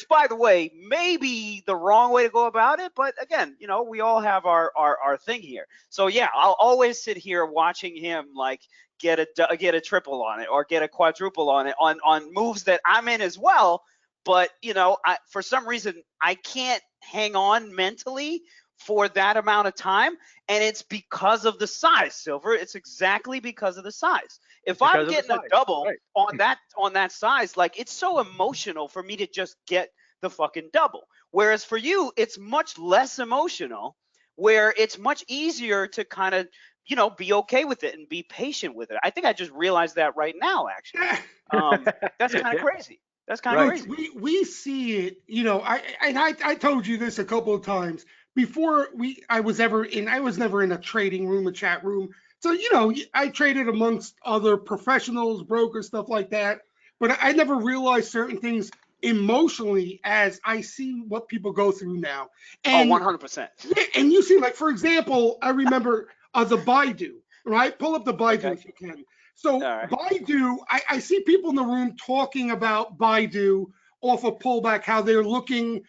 by the way, may be the wrong way to go about it. But again, we all have our thing here. So yeah, I'll always sit here watching him like get a triple on it or get a quadruple on it on moves that I'm in as well. But, for some reason, I can't hang on mentally for that amount of time. And it's because of the size, Silver. It's exactly because of the size. If I'm getting a double on that size, like it's so emotional for me to just get the fucking double. Whereas for you, it's much less emotional, where it's much easier to kind of be okay with it and be patient with it. I think I just realized that right now, actually. That's kind of crazy. That's kind of Coach, crazy. we see it, I told you this a couple of times before I was never in a trading room, a chat room. So, I traded amongst other professionals, brokers, stuff like that. But I never realized certain things emotionally as I see what people go through now. Oh, And 100%. yeah, and you see, like, for example, I remember the Baidu, right? Pull up the Baidu Okay. if you can. So All right. Baidu, I see people in the room talking about Baidu off a pullback, how they're looking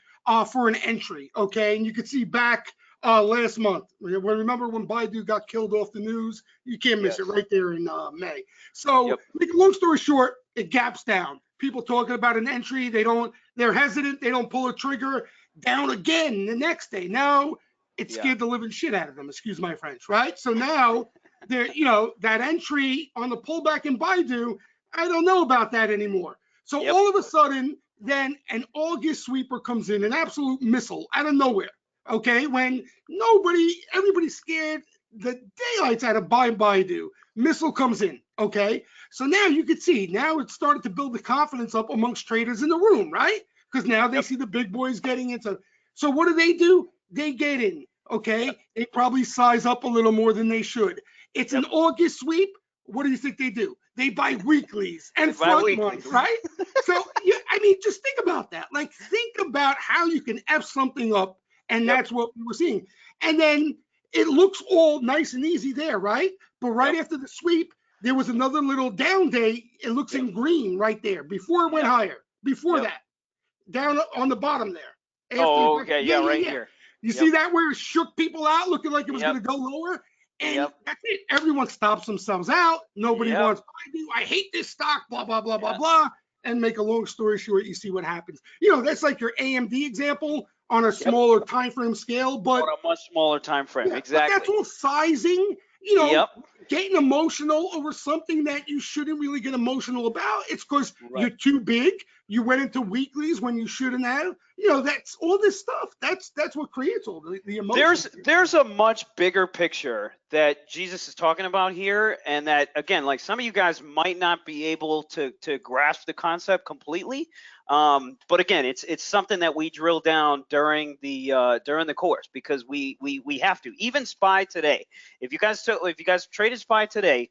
for an entry, okay? And you could see back last month. Remember when Baidu got killed off the news? You can't miss it Yes. right there in May. So, Yep. make a long story short, it gaps down. People talking about an entry, they're hesitant, they don't pull a trigger, down again the next day. Now it Yeah. scared the living shit out of them, excuse my French, right? So now there, that entry on the pullback in Baidu, I don't know about that anymore. So Yep. all of a sudden, then an August sweeper comes in, an absolute missile out of nowhere. Okay, when everybody's scared the daylights out of Baidu. Missile comes in. Okay, so now you can see now it's started to build the confidence up amongst traders in the room, right? Because now they Yep. see the big boys getting into. So what do? They get in. Okay, Yep. they probably size up a little more than they should. It's Yep. an August sweep. What do you think they do? They buy weeklies They and buy front weeklies. month, right? So yeah, I mean, just think about that. Like, think about how you can F something up, and Yep. that's what we were seeing. And then it looks all nice and easy there, right? But right Yep. after the sweep, there was another little down day. It looks Yep. in green right there before it went Yep. higher. Before Yep. that, down on the bottom there. Oh, okay. Yeah, right Yeah. here. You Yep. see that where it shook people out, looking like it was Yep. going to go lower, and Yep. that's it. Everyone stops themselves out. Nobody Yep. wants. I hate this stock. Blah blah blah blah Yeah. blah. And make a long story short, you see what happens. That's like your AMD example on a Yep. smaller time frame scale, but On a much smaller time frame. yeah, but that's Exactly. all sizing. Yep. Getting emotional over something that you shouldn't really get emotional about. It's because Right. you're too big. You went into weeklies when you shouldn't have. That's all this stuff. That's what creates all the emotion. There's a much bigger picture that Jesus is talking about here, and that, again, like, some of you guys might not be able to grasp the concept completely, but again, it's something that we drill down during the course, because we have to. Even SPY today, if you guys traded SPY today,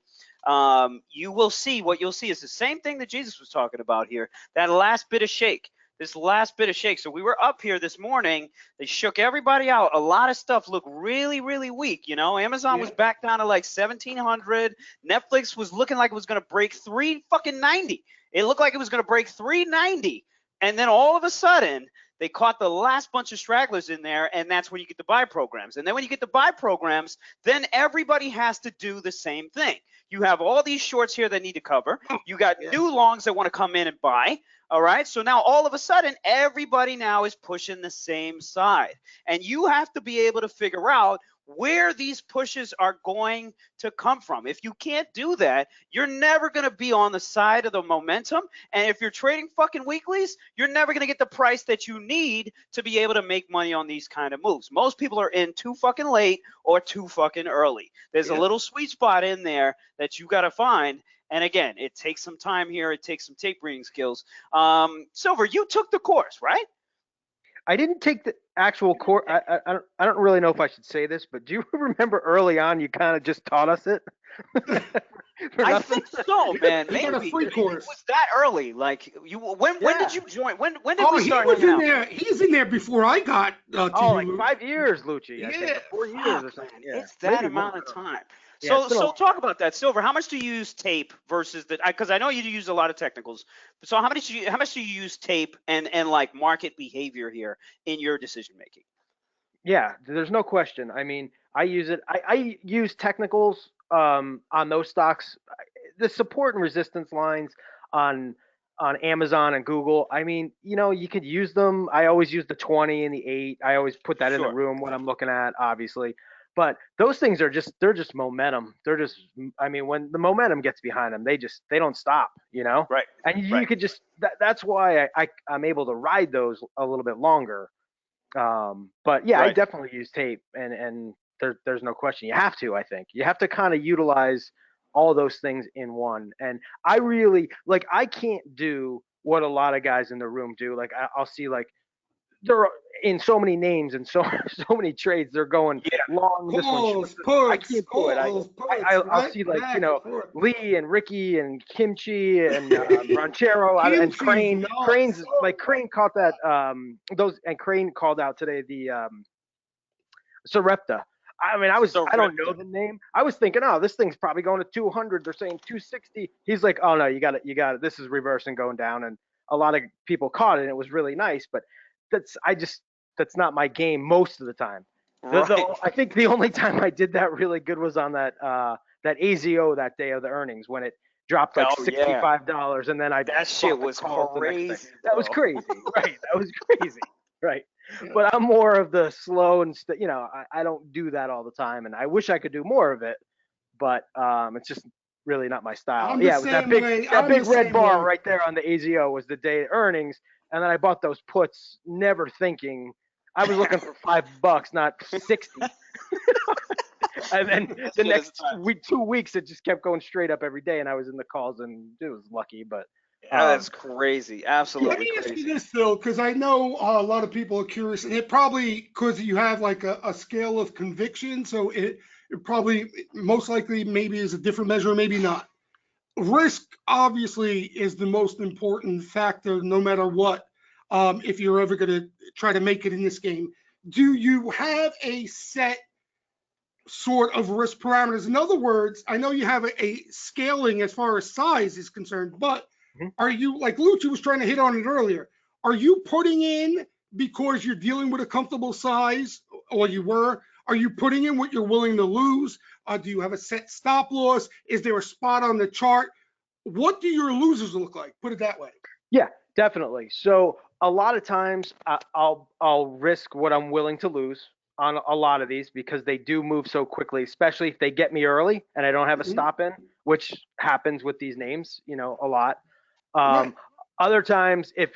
you will see, what you'll see is the same thing that Jesus was talking about here, that last bit of shake. This last bit of shake. So we were up here this morning. They shook everybody out. A lot of stuff looked really, really weak. Amazon was back down to like 1,700. Netflix was looking like it was going to break 390. It looked like it was going to break 390. And then all of a sudden, they caught the last bunch of stragglers in there, and that's when you get the buy programs. And then when you get the buy programs, then everybody has to do the same thing. You have all these shorts here that need to cover. You got new longs that want to come in and buy. All right. So now all of a sudden, everybody now is pushing the same side. And you have to be able to figure out where these pushes are going to come from. If you can't do that, you're never going to be on the side of the momentum. And if you're trading fucking weeklies, you're never going to get the price that you need to be able to make money on these kind of moves. Most people are in too fucking late or too fucking early. There's a little sweet spot in there that you got to find. And again, it takes some time here. It takes some tape reading skills. Silver, you took the course, right? I didn't take the actual course. I don't really know if I should say this, but do you remember early on you kind of just taught us it? I think so, man. He got a Maybe free it course. was that early. Like, when did you join? When did we He start was hanging in out? there. He's in there before I got to like you. 5 years, Lucci. I think, Yeah, or 4 years Fuck, or something. man, Yeah, it's that maybe amount more. of time. Yeah, it's So been a long talk time. about that, Silver. How much do you use tape versus the? Because I know you use a lot of technicals. So how much do you use tape and like market behavior here in your decision making? Yeah, there's no question. I mean, I use it. I use technicals on those stocks. The support and resistance lines on Amazon and Google. I mean, you could use them. I always use the 20 and the 8. I always put that in the Sure. room when I'm looking at, obviously. But those things are they're just momentum. I mean, when the momentum gets behind them, they don't stop, Right. And you Right. could just, that's why I'm able to ride those a little bit longer. But yeah, I Right. definitely use tape, and there's no question. You have to, I think. You have to kind of utilize all those things in one. And I really like I can't do what a lot of guys in the room do. Like I'll see like they're in so many names and so so many trades. They're going Yeah. long this one. Short, Calls, I puts, can't do it. calls, puts, I'll right? see like Back and forth. Lee and Ricky and Kimchi and Ranchero and Kimchi's Crane. nuts. Crane caught that those and Crane called out today the Sarepta. I mean, I don't know the name. I was thinking, oh, this thing's probably going to 200. They're saying 260. He's like, oh no, you got it. This is reversing going down, and a lot of people caught it, and it was really nice. But that's not my game most of the time. Right. I think the only time I did that really good was on that AZO that day of the earnings when it dropped like $65, and then that shit was crazy. That was crazy, right? That was crazy, right? But I'm more of the slow and I don't do that all the time, and I wish I could do more of it, but it's just really not my style. Yeah, it was that big red bar right there on the AZO was the day of earnings, and then I bought those puts, never thinking I was looking for $5, not 60. And then the next 2 weeks, it just kept going straight up every day, and I was in the calls, and it was lucky, but. That's crazy. Absolutely. Let me ask you this, though, because I know a lot of people are curious, and it probably because you have like a scale of conviction, so it probably most likely maybe is a different measure, maybe not. Risk obviously is the most important factor, no matter what. If you're ever going to try to make it in this game, do you have a set sort of risk parameters? In other words, I know you have a scaling as far as size is concerned, but are you, like Lucci was trying to hit on it earlier, are you putting in because you're dealing with a comfortable size, or you were? Are you putting in what you're willing to lose? Do you have a set stop loss? Is there a spot on the chart? What do your losers look like? Put it that way. Yeah, definitely. So a lot of times I'll risk what I'm willing to lose on a lot of these because they do move so quickly, especially if they get me early and I don't have a stop in, which happens with these names, a lot. Other times, in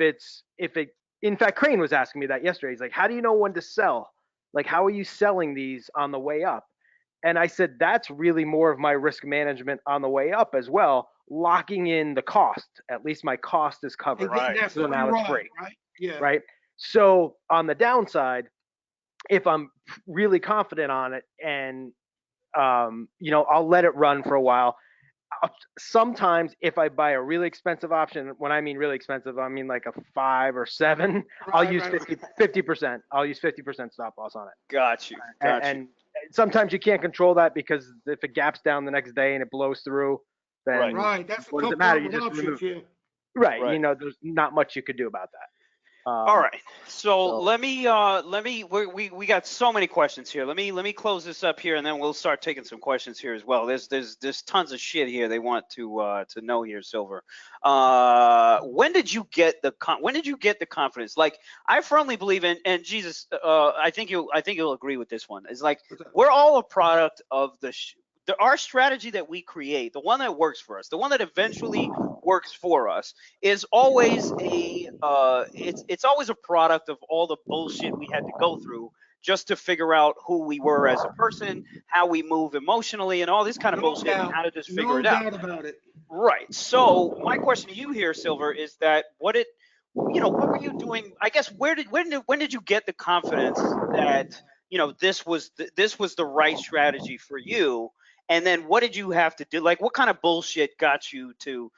fact, Crane was asking me that yesterday. He's like, how do you know when to sell? Like, how are you selling these on the way up? And I said, that's really more of my risk management on the way up as well, locking in the cost. At least my cost is covered. Right. So now it's free. Right. Yeah. Right. So on the downside, if I'm really confident on it and, I'll let it run for a while. Sometimes if I buy a really expensive option, when I mean really expensive, I mean like a 5 or 7, I'll use 50%. I'll use 50% stop loss on it. Got you. And sometimes you can't control that because if it gaps down the next day and it blows through, then That's what does it matter? You just remove it. Right. There's not much you could do about that. All right. So let me we got so many questions here. Let me close this up here, and then we'll start taking some questions here as well. There's tons of shit here they want to know here, Silver. When did you get the confidence? Like, I firmly believe in, and Jesus, I think you'll agree with this one. It's like we're all a product of our strategy that we create, the one that works for us, the one that eventually works for us, is always it's always a product of all the bullshit we had to go through just to figure out who we were as a person, how we move emotionally, and all this kind of bullshit, and how to just figure it out. No doubt about it. Right. So my question to you here, Silver, is that what were you doing? I guess when did you get the confidence that this was the right strategy for you? And then what did you have to do? Like, what kind of bullshit got you to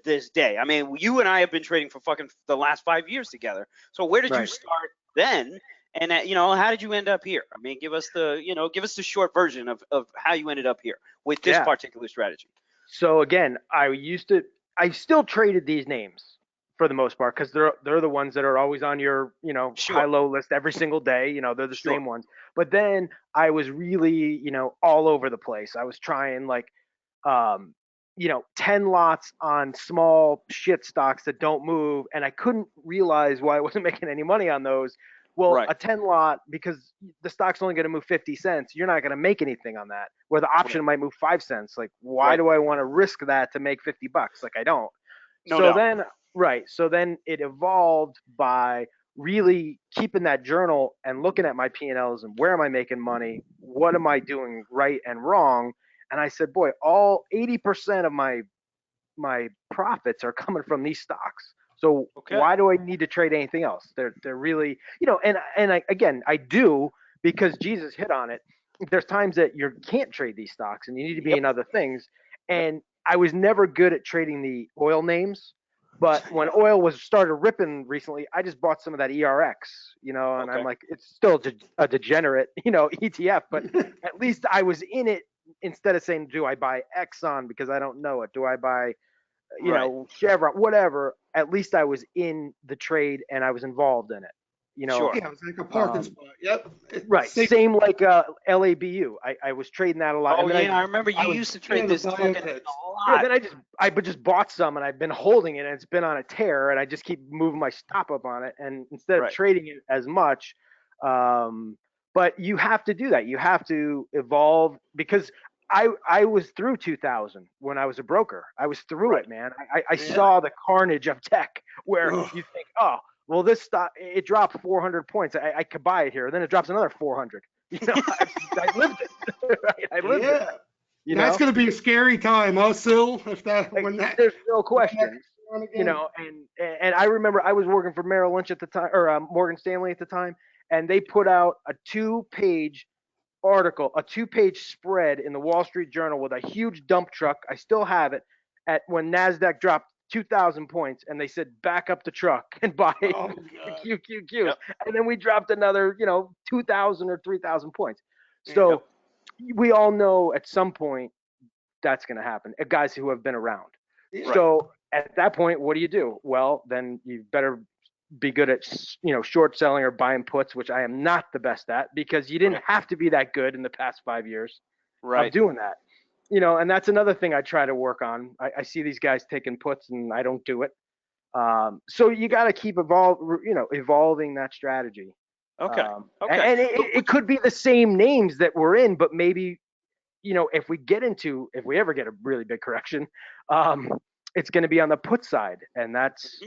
this day? I mean, you and I have been trading for fucking the last 5 years together. So where did you start then? And how did you end up here? I mean, give us the short version of how you ended up here with this particular strategy. So again, I still traded these names for the most part because they're the ones that are always on your high-low list every single day. They're the same ones. But then I was really all over the place. I was trying like 10 lots on small shit stocks that don't move, and I couldn't realize why I wasn't making any money on those. Well, a 10 lot, because the stock's only going to move 50 cents, you're not going to make anything on that. Where the option might move 5 cents. Like, why do I want to risk that to make $50? Like, I don't. So then it evolved by really keeping that journal and looking at my P&Ls and where am I making money? What am I doing right and wrong? And I said, boy, all 80% of my profits are coming from these stocks. So Okay. why do I need to trade anything else? They're really, again, I do, because Jesus hit on it. There's times that you can't trade these stocks and you need to be in other things. And I was never good at trading the oil names, but when oil was started ripping recently, I just bought some of that ERX, and I'm like, it's still a degenerate, ETF, but at least I was in it. Instead of saying, do I buy Exxon because I don't know it? Do I buy Chevron, whatever, at least I was in the trade and I was involved in it. Sure. Yeah, it was like a parking spot. Yep. Right. Same like LABU. I was trading that a lot. Oh, I remember you used to trade this token a lot. Yeah, then I just bought some and I've been holding it and it's been on a tear and I just keep moving my stop up on it, and instead of trading it as much, but you have to do that. You have to evolve, because I was through 2000 when I was a broker. I was through it, man. I saw the carnage of tech where you think, oh, well, this stock, it dropped 400 points. I could buy it here. And then it drops another 400. I lived it. Right? I lived it. That's going to be a scary time, Sil, if there's no question. And I remember I was working for Merrill Lynch at the time, or Morgan Stanley at the time, and they put out a 2-page article, a 2-page spread in the Wall Street Journal with a huge dump truck. I still have it, at when NASDAQ dropped 2,000 points, and they said, back up the truck and buy QQQs. Yep. And then we dropped another, 2,000 or 3,000 points. So we all know at some point that's going to happen, guys who have been around. Right. So at that point, what do? Well, then you better be good at, short selling or buying puts, which I am not the best at, because you didn't have to be that good in the past 5 years of doing that. And that's another thing I try to work on. I see these guys taking puts and I don't do it. So you got to keep evolving that strategy. Okay. And it could be the same names that we're in, but maybe, if we ever get a really big correction, it's going to be on the put side. And that's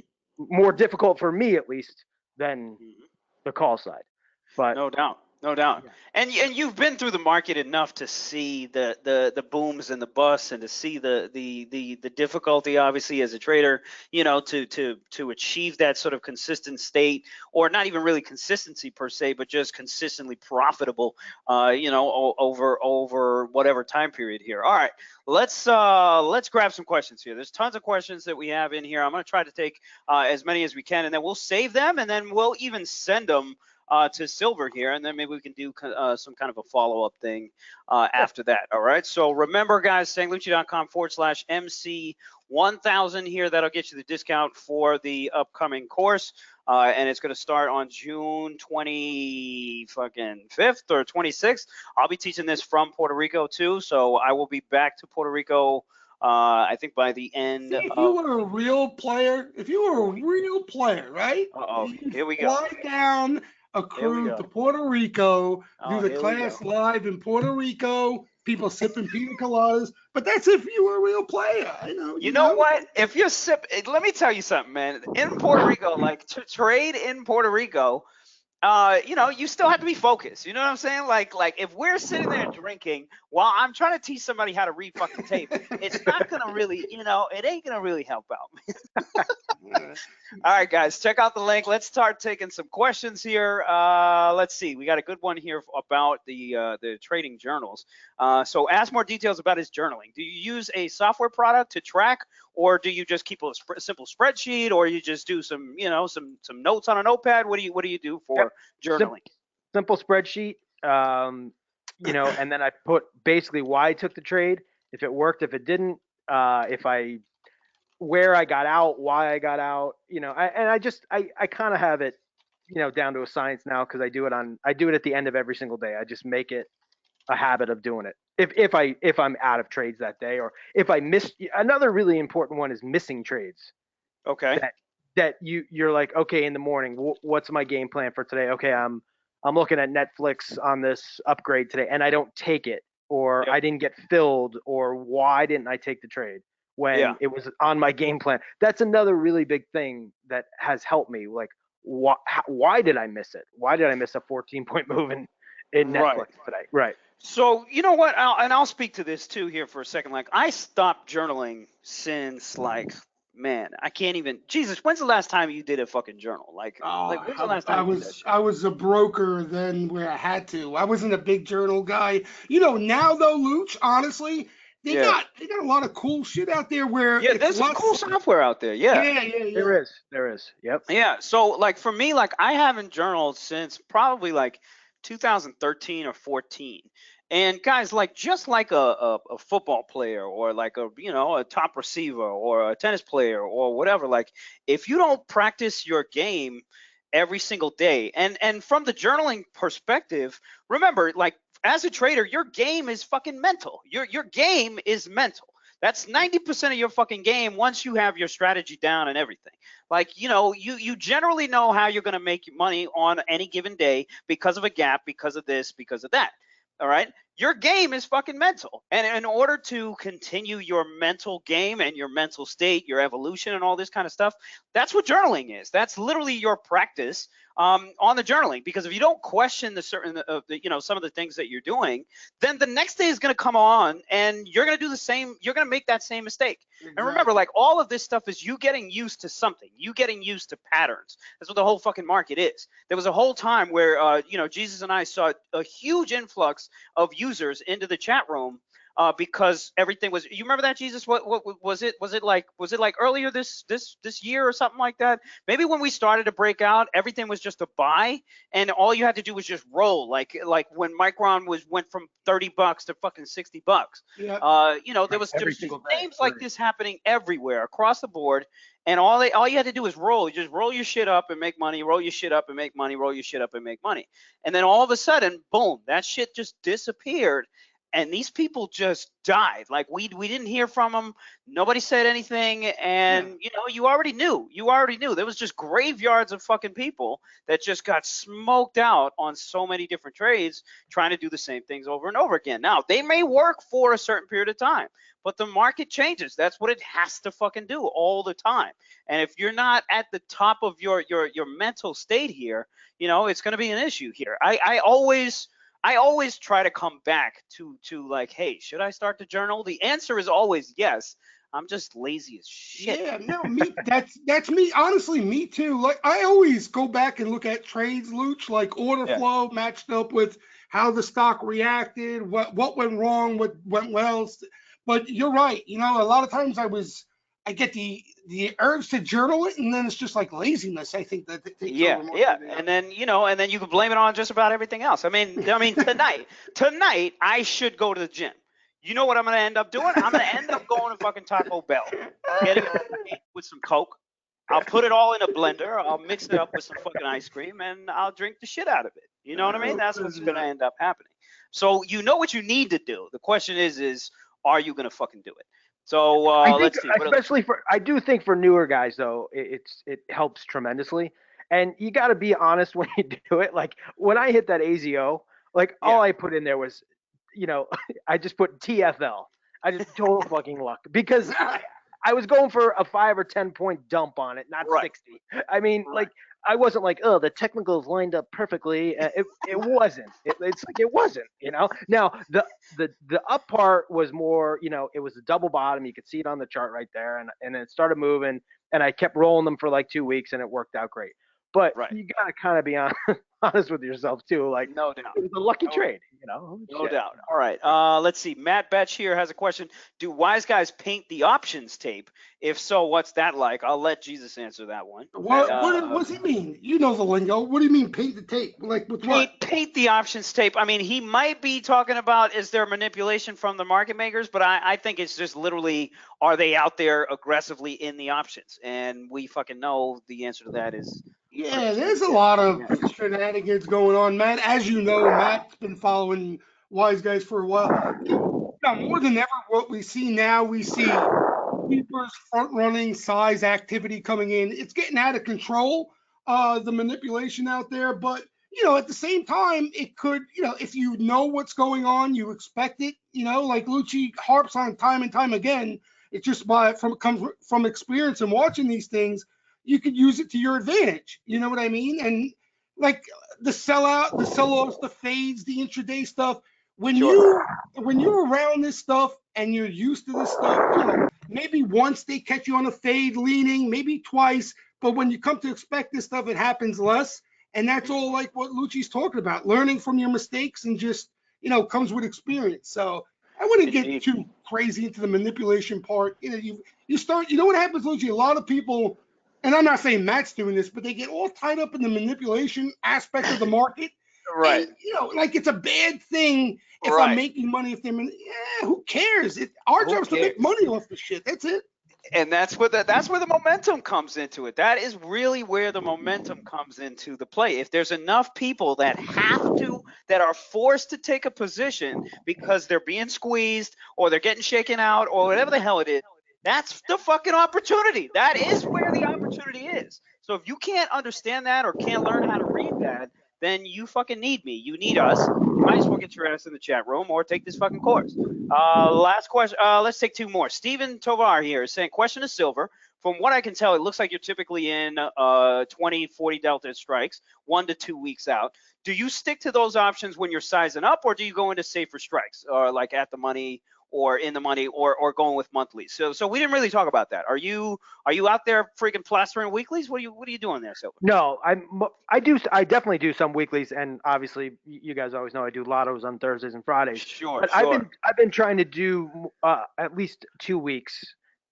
more difficult for me, at least, than the call side. But no doubt. Yeah. And you've been through the market enough to see the booms and the busts, and to see the difficulty, obviously, as a trader, to achieve that sort of consistent state, or not even really consistency per se, but just consistently profitable, over whatever time period here. All right, let's grab some questions here. There's tons of questions that we have in here. I'm going to try to take as many as we can, and then we'll save them, and then we'll even send them to Silver here, and then maybe we can do some kind of a follow-up thing after that. All right. So remember, guys, sanglucci.com/MC1000 here. That'll get you the discount for the upcoming course, and it's going to start on June 25th or 26th. I'll be teaching this from Puerto Rico too, so I will be back to Puerto Rico. I think by the end. If you were a real player, right? Here we go. Fly down a cruise to Puerto Rico, do the class live in Puerto Rico, people sipping pina coladas. But that's if you were a real player. I know. You know what? If you're let me tell you something, man. In Puerto Rico, like, to trade in Puerto Rico, you still have to be focused. You know what I'm saying? Like if we're sitting there drinking while I'm trying to teach somebody how to read fucking tape, it's not gonna really, it ain't gonna really help out. All right, guys, check out the link. Let's start taking some questions here. Let's see. We got a good one here about the trading journals. So ask more details about his journaling. Do you use a software product to track, or do you just keep a simple spreadsheet, or you just do some notes on a notepad? What do you do for journaling? Simple spreadsheet. And then I put basically why I took the trade, if it worked, if it didn't, where I got out, why I got out, I kind of have it, down to a science now, because I do it at the end of every single day. I just make it a habit of doing it. If I'm out of trades that day, or if I miss. Another really important one is missing trades. Okay. That you're like, okay, in the morning, what's my game plan for today? Okay, I'm looking at Netflix on this upgrade today, and I don't take it, or I didn't get filled, or why didn't I take the trade when it was on my game plan? That's another really big thing that has helped me. Like, why did I miss it? Why did I miss a 14-point move in Right. Netflix today? Right. So you know what? I'll speak to this too here for a second. Like I stopped journaling since like, man, I can't even. Jesus, when's the last time you did a fucking journal? Like when's the last I time you did that was shit? I was a broker then where I had to. I wasn't a big journal guy. Now though, Luch, honestly, Yeah. they got a lot of cool shit out there where Yeah, it's there's some less. cool software out there. Yeah. Yeah, yeah, yeah. There is. Yep. Yeah. So like for me, like I haven't journaled since probably like 2013 or 14. And guys, like just like a football player or like a top receiver or a tennis player or whatever, like if you don't practice your game every single day, and from the journaling perspective, remember, like as a trader, your game is fucking mental. Your game is mental. That's 90% of your fucking game once you have your strategy down and everything. Like, you generally know how you're going to make money on any given day because of a gap, because of this, because of that. All right. Your game is fucking mental. And in order to continue your mental game and your mental state, your evolution and all this kind of stuff, that's what journaling is. That's literally your practice on the journaling. Because if you don't question some of the things that you're doing, then the next day is going to come on and you're going to do the same. You're going to make that same mistake. And remember, like all of this stuff is you getting used to something, you getting used to patterns. That's what the whole fucking market is. There was a whole time where, Jesus and I saw a huge influx of users into the chat room because everything was. You remember that, Jesus? What was it? Was it like earlier this year or something like that? Maybe when we started to break out, everything was just a buy, and all you had to do was just roll. Like when Micron went from $30 to fucking $60. Yeah. There was Every just single day. names like this happening everywhere across the board. And all you had to do is roll. You just roll your shit up and make money, roll your shit up and make money, roll your shit up and make money. And then all of a sudden, boom, that shit just disappeared. And these people just died. Like we didn't hear from them. Nobody said anything. And you already knew. There was just graveyards of fucking people that just got smoked out on so many different trades trying to do the same things over and over again. Now, they may work for a certain period of time, but the market changes. That's what it has to fucking do all the time. And if you're not at the top of your mental state here, it's going to be an issue here. I always try to come back to like, hey, should I start to journal? The answer is always yes. I'm just lazy as shit. Yeah, no, that's me. Honestly, me too. Like I always go back and look at trades, Luch, like order flow matched up with how the stock reacted, what went wrong, what went well. But you're right. A lot of times I get the urge to journal it, and then it's just like laziness. I think that takes over more than And then you can blame it on just about everything else. I mean tonight I should go to the gym. You know what I'm gonna end up doing? I'm gonna end up going to fucking Taco Bell, getting a with some Coke. I'll put it all in a blender. I'll mix it up with some fucking ice cream, and I'll drink the shit out of it. You know what I mean? That's what's gonna end up happening. So you know what you need to do. The question is are you gonna fucking do it? So let's see. I do think for newer guys though, it helps tremendously. And you got to be honest when you do it. Like when I hit that AZO, like all I put in there was, I just put TFL. I just total fucking luck because I was going for a 5 or 10 point dump on it, not 60. I mean, like I wasn't like, oh, the technicals lined up perfectly. It wasn't. It's like it wasn't. Now the up part was more. It was a double bottom. You could see it on the chart right there, and it started moving, and I kept rolling them for like 2 weeks, and it worked out great. But you gotta kind of be honest with yourself too. Like, no doubt, it was a lucky trade. No doubt. All right. Let's see. Matt Betch here has a question. Do wise guys paint the options tape? If so, what's that like? I'll let Jesus answer that one. What does he mean? You know the lingo. What do you mean paint the tape? Like with what? Paint the options tape. I mean, he might be talking about is there manipulation from the market makers, but I think it's just literally are they out there aggressively in the options? And we fucking know the answer to that is. Yeah, there's a lot of shenanigans going on, Matt. As you know, Matt's been following Wise Guys for a while. More than ever, what we see now, we see sweepers, front-running, size activity coming in. It's getting out of control, the manipulation out there. But, at the same time, it could, if you know what's going on, you expect it, like Lucci harps on time and time again. It's just comes from experience and watching these things. you could use it to your advantage. You know what I mean? And like the sellout, the sell-offs, the fades, the intraday stuff. When Sure. you're around this stuff and you're used to this stuff, you know, maybe once they catch you on a fade leaning, maybe twice, but when you come to expect this stuff, it happens less. And that's all like what Lucci's talking about, learning from your mistakes and just, you know, comes with experience. So I wouldn't get Indeed. too crazy into the manipulation part. You know, you start, you know what happens, Lucci? A lot of people, and I'm not saying Matt's doing this, but they get all tied up in the manipulation aspect of the market. Right. And, you know, like it's a bad thing if I'm Right. making money, if they're, who cares? Our Who job is to make cares? money off the shit. That's it. And that's where the momentum comes into it. That is really where the momentum comes into the play. If there's enough people that are forced to take a position because they're being squeezed or they're getting shaken out or whatever the hell it is, that's the fucking opportunity. That is where the opportunity is. So if you can't understand that or can't learn how to read that, then you fucking need me. You need us. You might as well get your ass in the chat room or take this fucking course. Last question. Let's take two more. Steven Tovar here is saying, question to Silver. From what I can tell, it looks like you're typically in 20, 40 delta strikes, 1 to 2 weeks out. Do you stick to those options when you're sizing up, or do you go into safer strikes, or like at the money or in the money, or going with monthly? So we didn't really talk about that. Are you out there freaking plastering weeklies? What are you doing there, Silver? No, I definitely do some weeklies, and obviously you guys always know I do lottos on Thursdays and Fridays. Sure, But sure. I've been trying to do at least 2 weeks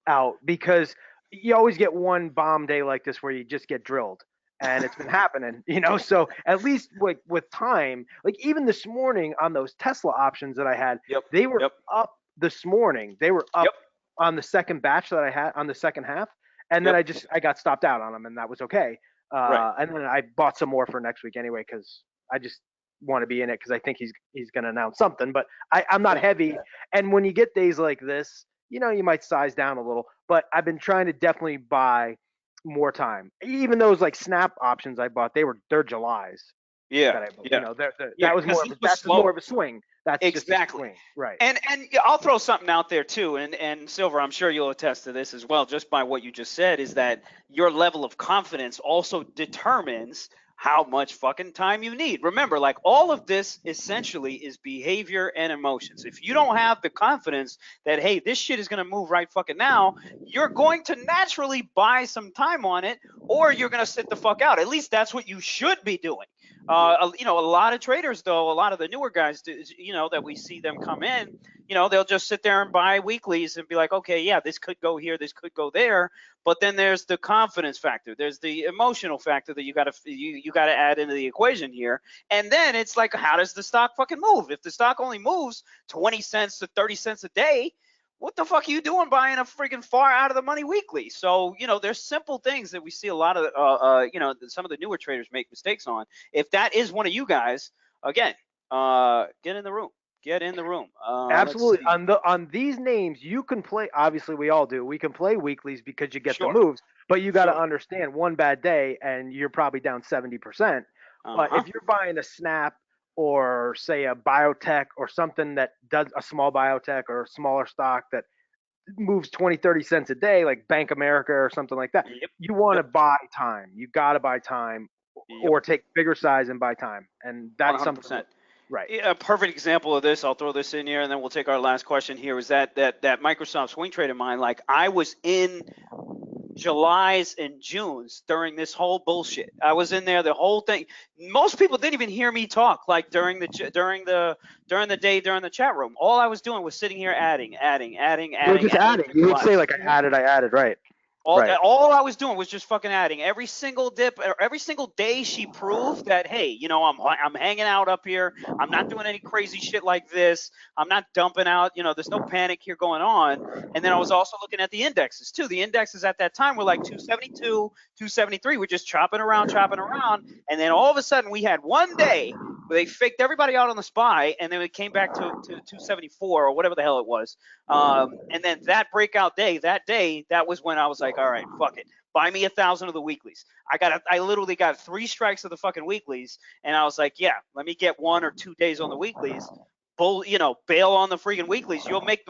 out, because you always get one bomb day like this where you just get drilled, and it's been happening, you know. So at least with time, like even this morning on those Tesla options that I had, Yep. they were Yep. up this morning. They were up Yep. on the second batch that I had on the second half, and then Yep. I got stopped out on them, and that was okay. Right. And then I bought some more for next week anyway, because I just want to be in it, because I think he's going to announce something. But I'm not heavy, and when you get days like this, you know, you might size down a little. But I've been trying to definitely buy more time. Even those like snap options I bought, they're Julys Yeah. that I bought. Yeah. You know, Yeah, that was more because of this was that's slow. more of a swing. That's just a Exactly. swing, right? And I'll throw something out there too, and Silver, I'm sure you'll attest to this as well, just by what you just said, is that your level of confidence also determines how much fucking time you need. Remember, like all of this essentially is behavior and emotions. If you don't have the confidence that, hey, this shit is gonna move right fucking now, you're going to naturally buy some time on it, or you're gonna sit the fuck out. At least that's what you should be doing. You know, a lot of traders, though, a lot of the newer guys, you know, that we see them come in, you know, they'll just sit there and buy weeklies and be like, okay, yeah, this could go here, this could go there. But then there's the confidence factor, there's the emotional factor that you gotta add into the equation here. And then it's like, how does the stock fucking move? If the stock only moves 20 cents to 30 cents a day, what the fuck are you doing buying a freaking far out of the money weekly? So, you know, there's simple things that we see a lot of, you know, some of the newer traders make mistakes on. If that is one of you guys, again, get in the room. Get in the room. Absolutely. On these names, you can play. Obviously, we all do. We can play weeklies because you get the Sure. moves, but you got to Sure. understand one bad day and you're probably down 70%. But Uh-huh. if you're buying a snap or say a biotech or something that does a small biotech or a smaller stock that moves 20, 30 cents a day, like Bank America or something like that, Yep. you want to Yep. buy time. You got to buy time Yep. or take bigger size and buy time. And that's something, 100%. right? A perfect example of this, I'll throw this in here and then we'll take our last question here, is that Microsoft swing trade of mine. Like I was in Julys and Junes during this whole bullshit. I was in there the whole thing. Most people didn't even hear me talk like during the day during the chat room. All I was doing was sitting here adding. You were just adding. You would say like I added, right? All I was doing was just fucking adding. Every single dip, or every single day, she proved that, hey, you know, I'm hanging out up here. I'm not doing any crazy shit like this. I'm not dumping out. You know, there's no panic here going on. And then I was also looking at the indexes too. The indexes at that time were like 272, 273. We're just chopping around. And then all of a sudden we had one day where they faked everybody out on the SPY, and then it came back to 274 or whatever the hell it was. And then that breakout day, that was when I was like, all right, fuck it. Buy me 1,000 of the weeklies. I literally got 3 strikes of the fucking weeklies, and I was like, yeah, let me get 1 or 2 days on the weeklies. bail on the freaking weeklies. You'll make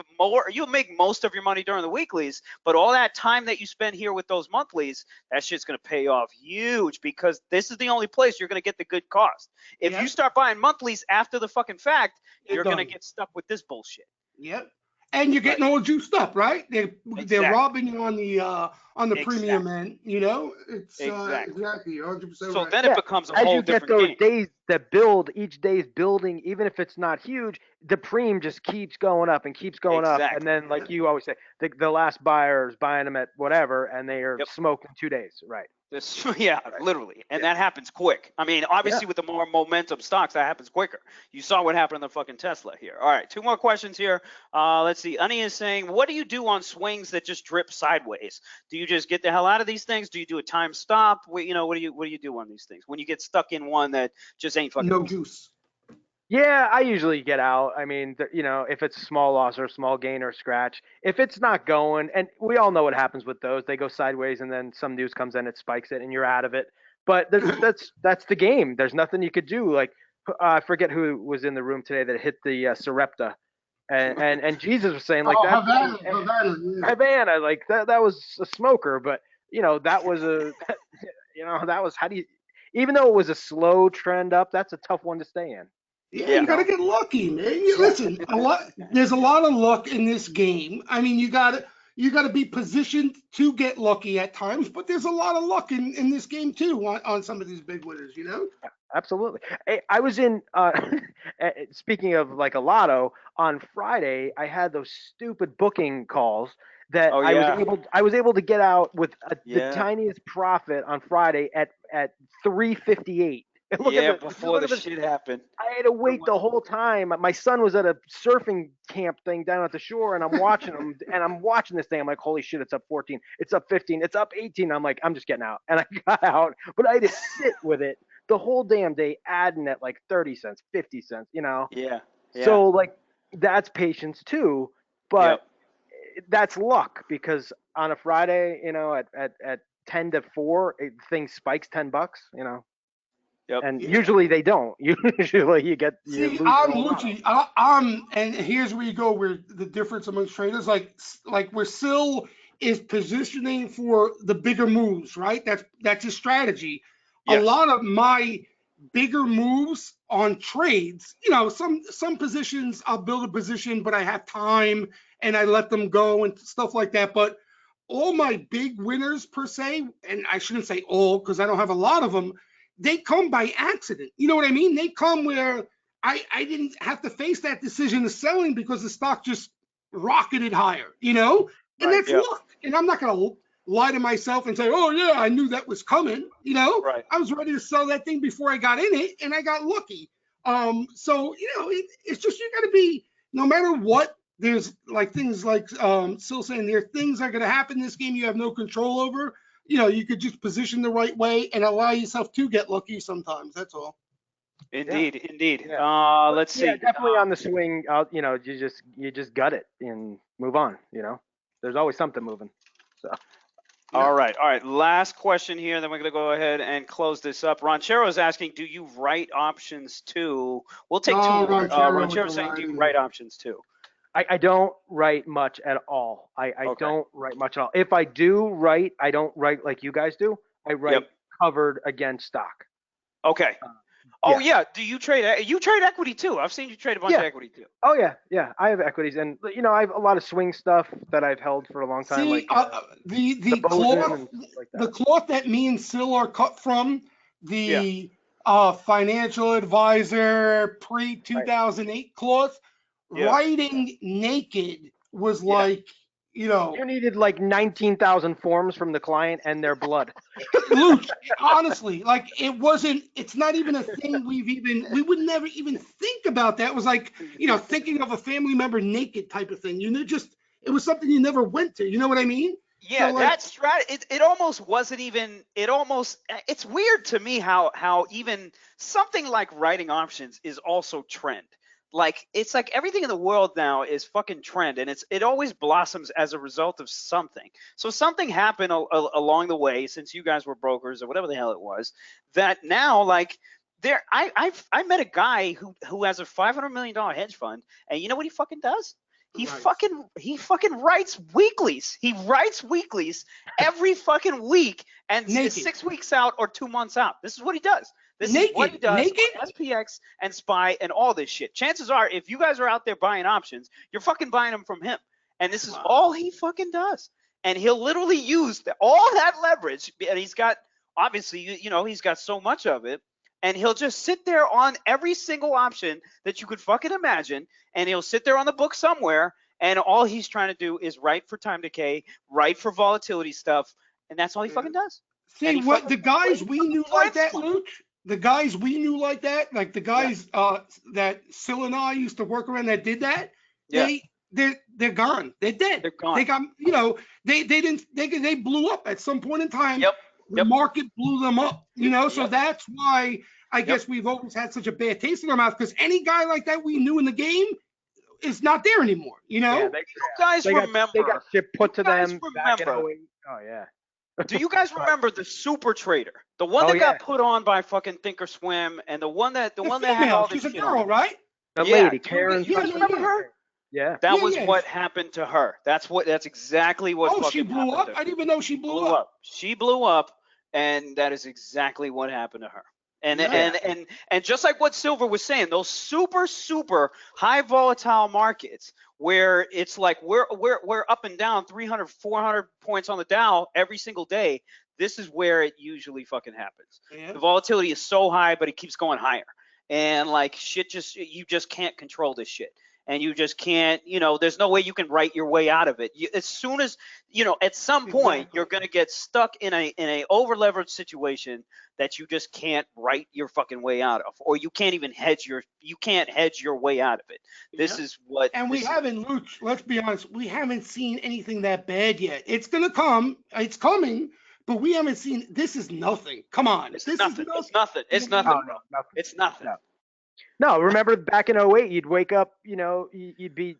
most of your money during the weeklies, but all that time that you spend here with those monthlies, that shit's going to pay off huge, because this is the only place you're going to get the good cost. If you start buying monthlies after the fucking fact, you're going to get stuck with this bullshit. Yep. And you're getting all juiced up, right? They're robbing you on the premium end, It's exactly 100% So right. then it becomes a whole different game. As you get those days that build, each day is building, even if it's not huge, the preem just keeps going up and keeps going up. And then, like you always say, the last buyer is buying them at whatever, and they are smoked in 2 days, right? Literally. And that happens quick. I mean, obviously with the more momentum stocks, that happens quicker. You saw what happened on the fucking Tesla here. All right, 2 more questions here. Let's see. Ani is saying, what do you do on swings that just drip sideways? Do you just get the hell out of these things? Do you do a time stop? What do you do on these things when you get stuck in one that just ain't fucking no juice? Yeah, I usually get out. I mean, if it's a small loss or a small gain or scratch, if it's not going, and we all know what happens with those, they go sideways and then some news comes in, it spikes it, and you're out of it. But that's the game. There's nothing you could do. Like, I forget who was in the room today that hit the Sarepta, and Jesus was saying like that. Havana, like that was a smoker, but that was that was, how do you, even though it was a slow trend up, that's a tough one to stay in. Yeah, you gotta get lucky, man. Listen, there's a lot of luck in this game. I mean, you gotta be positioned to get lucky at times, but there's a lot of luck in this game too on some of these big winners, Absolutely. Hey, I was in speaking of like a lotto, on Friday, I had those stupid booking calls that I was able to get out with the tiniest profit on Friday at 358. Before the shit happened. I had to wait the whole time. My son was at a surfing camp thing down at the shore, and I'm watching him, and I'm watching this thing. I'm like, holy shit, it's up 14. It's up 15. It's up 18. I'm like, I'm just getting out. And I got out, but I had to sit with it the whole damn day, adding at like 30 cents, 50 cents, Yeah. So, like, that's patience too, but that's luck, because on a Friday, at 10 to 4, thing spikes $10, Yep. And usually they don't. Usually you get. See, I'm Lucci. And here's where you go, where the difference amongst traders, like where Sil is positioning for the bigger moves, right? That's his strategy. Yes. A lot of my bigger moves on trades, some positions I'll build a position, but I have time and I let them go and stuff like that. But all my big winners per se, and I shouldn't say all because I don't have a lot of them, they come by accident. You know what I mean? They come where I didn't have to face that decision of selling because the stock just rocketed higher, and that's luck. And I'm not going to lie to myself and say, oh yeah, I knew that was coming. Right. I was ready to sell that thing before I got in it, and I got lucky. So it's just, you got to be, no matter what. There's like things like still saying there are things that are going to happen in this game you have no control over. You could just position the right way and allow yourself to get lucky sometimes. That's all. Indeed. Yeah. Let's see. Yeah, definitely on the swing. You just gut it and move on. There's always something moving. So. Yeah. All right. Last question here, then we're going to go ahead and close this up. Ranchero is asking, do you write options too? We'll take 2 more. Ranchero is saying, do you write options too? I don't write much at all. I don't write much at all. If I do write, I don't write like you guys do. I write covered against stock. Okay. Do you trade equity too? I've seen you trade a bunch of equity too. Oh yeah. I have equities, and I have a lot of swing stuff that I've held for a long time. See, the cloth, the cloth that me and Sil are cut from, the financial advisor pre-2008 cloth. Writing naked was like, you needed like 19,000 forms from the client and their blood. Luke, honestly, like it's not even a thing we would never even think about that. It was like, thinking of a family member naked type of thing. It was something you never went to. You know what I mean? Yeah, so that's right. It almost wasn't even, it's weird to me how even something like writing options is also trend. Like, it's like everything in the world now is fucking trend, and it always blossoms as a result of something. So something happened along the way, since you guys were brokers or whatever the hell it was, that now, like, I met a guy who has a $500 million hedge fund, and you know what he fucking does? He fucking writes weeklies. He writes weeklies every fucking week, and it's Naked. 6 weeks out or 2 months out. This is what he does. This is what he does Naked? on SPX and SPY and all this shit. Chances are, if you guys are out there buying options, you're fucking buying them from him. And this is all he fucking does. And he'll literally use all that leverage, and he's got, obviously, he's got so much of it, and he'll just sit there on every single option that you could fucking imagine, and he'll sit there on the book somewhere, and all he's trying to do is write for time decay, write for volatility stuff, and that's all he fucking does. See, what the guys we knew like that, Luke, the guys we knew like that, like the guys that Sil and I used to work around that did that, they're gone. They're dead. They're gone. They got, they blew up at some point in time. Yep. The market blew them up, so that's why I guess we've always had such a bad taste in our mouth, because any guy like that we knew in the game is not there anymore, Yeah, you guys remember. They got shit put to them back in remember. 08. Oh, yeah. Do you guys remember the Super Trader? The one that got put on by fucking Thinkorswim, and the one that had all this She's a shit girl, on. right? The lady, Karen. You guys remember her? Yeah. That was what happened to her. That's exactly what fucking she blew up? I didn't even know she blew up. She blew up, and that is exactly what happened to her. And just like what Silver was saying, those super, super high volatile markets where it's like we're up and down 300, 400 points on the Dow every single day, this is where it usually fucking happens. Yeah. The volatility is so high, but it keeps going higher. And like shit, you just can't control this shit. And you just can't, there's no way you can write your way out of it. As soon as, at some point, you're going to get stuck in a over leveraged situation that you just can't write your fucking way out of, or you can't even hedge your way out of it. This is what. And we haven't, Luke, let's be honest, we haven't seen anything that bad yet. It's going to come. It's coming. But we haven't seen. This is nothing. Come on. It's nothing. It's nothing. It's nothing, bro. It's nothing. No, remember back in 08, you'd wake up, you'd be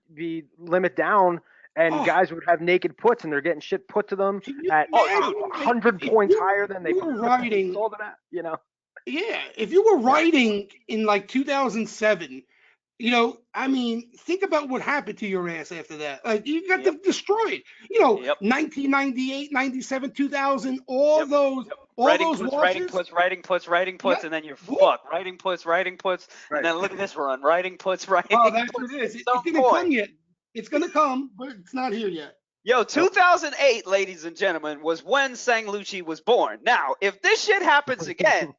limit down, and guys would have naked puts, and they're getting shit put to them at 100 points higher than they were writing. Sold it at, Yeah, if you were writing in like 2007, think about what happened to your ass after that. Like you got destroyed. 1998, 97, 2000, all those. All writing those puts, writing puts, and then you're fucked. Writing puts, and then look at this run. Writing puts, writing puts. Oh, that's what it is. It didn't come yet. It's going to come, but it's not here yet. Yo, 2008, ladies and gentlemen, was when Sang Lucci was born. Now, if this shit happens again,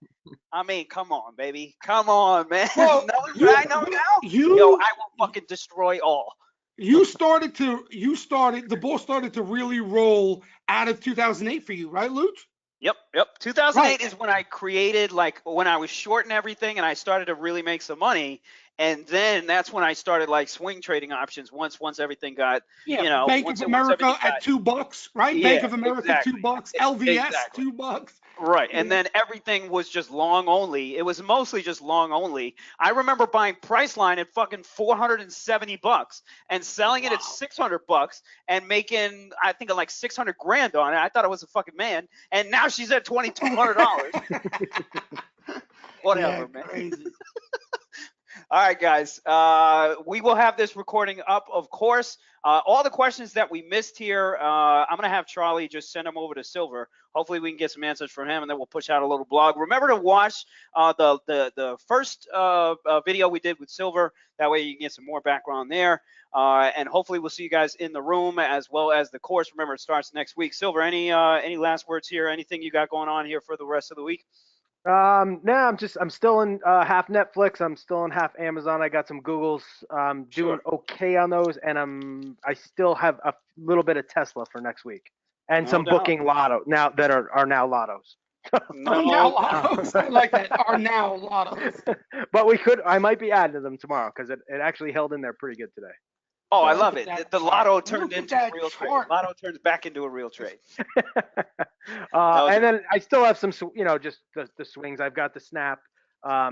I mean, come on, baby. Come on, man. Well, I know now. Yo, I will fucking destroy all. The ball started to really roll out of 2008 for you, right, Luke? Yep. 2008 is when I created, when I was shorting everything and I started to really make some money. And then that's when I started swing trading options once everything got, Bank of America at $2, right? Yeah, Bank of America, $2, LVS, $2. Right. And then everything was just long only. It was mostly just long only. I remember buying Priceline at fucking $470 and selling it at $600 and making, I think, like 600 grand on it. I thought I was a fucking man. And now she's at $2,200. Whatever, man. Crazy. All right, guys. We will have this recording up, of course. All the questions that we missed here, I'm going to have Charlie just send them over to Silver. Hopefully we can get some answers from him, and then we'll push out a little blog. Remember to watch the first video we did with Silver. That way you can get some more background there. And hopefully we'll see you guys in the room as well as the course. Remember, it starts next week. Silver, any last words here? Anything you got going on here for the rest of the week? No, I'm still in half Netflix. I'm still in half Amazon. I got some Googles. Doing okay on those, and I still have a little bit of Tesla for next week, and some booking lotto now that are now lottos. Now lottos. I like that. Are now lottos. But I might be adding to them tomorrow because it actually held in there pretty good today. Oh, I love it. The lotto turned into a real trade. Lotto turns back into a real trade. And then I still have some, just the swings. I've got the snap,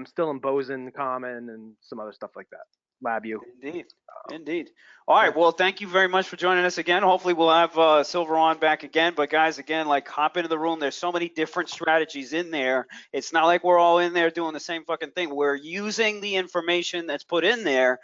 still in Boson common and some other stuff like that. LabVIEW. Indeed. Indeed. All right. Well, thank you very much for joining us again. Hopefully we'll have Silver on back again. But guys, again, like hop into the room. There's so many different strategies in there. It's not like we're all in there doing the same fucking thing. We're using the information that's put in there,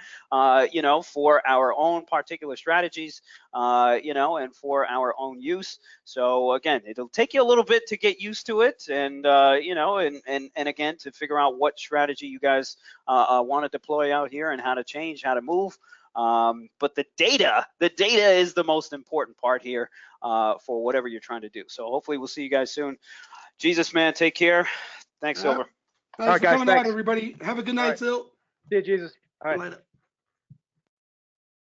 you know, for our own particular strategies, you know, and for our own use. So again, it'll take you a little bit to get used to it, and you know, and again, to figure out what strategy you guys want to deploy out here and how to change, how to move. But the data is the most important part here for whatever you're trying to do. So hopefully we'll see you guys soon. Jesus, man, take care. Thanks, Silver. Thanks right, for guys, coming out, thanks. everybody. Have a good night, right. Sil. See you, Jesus. All right. Later.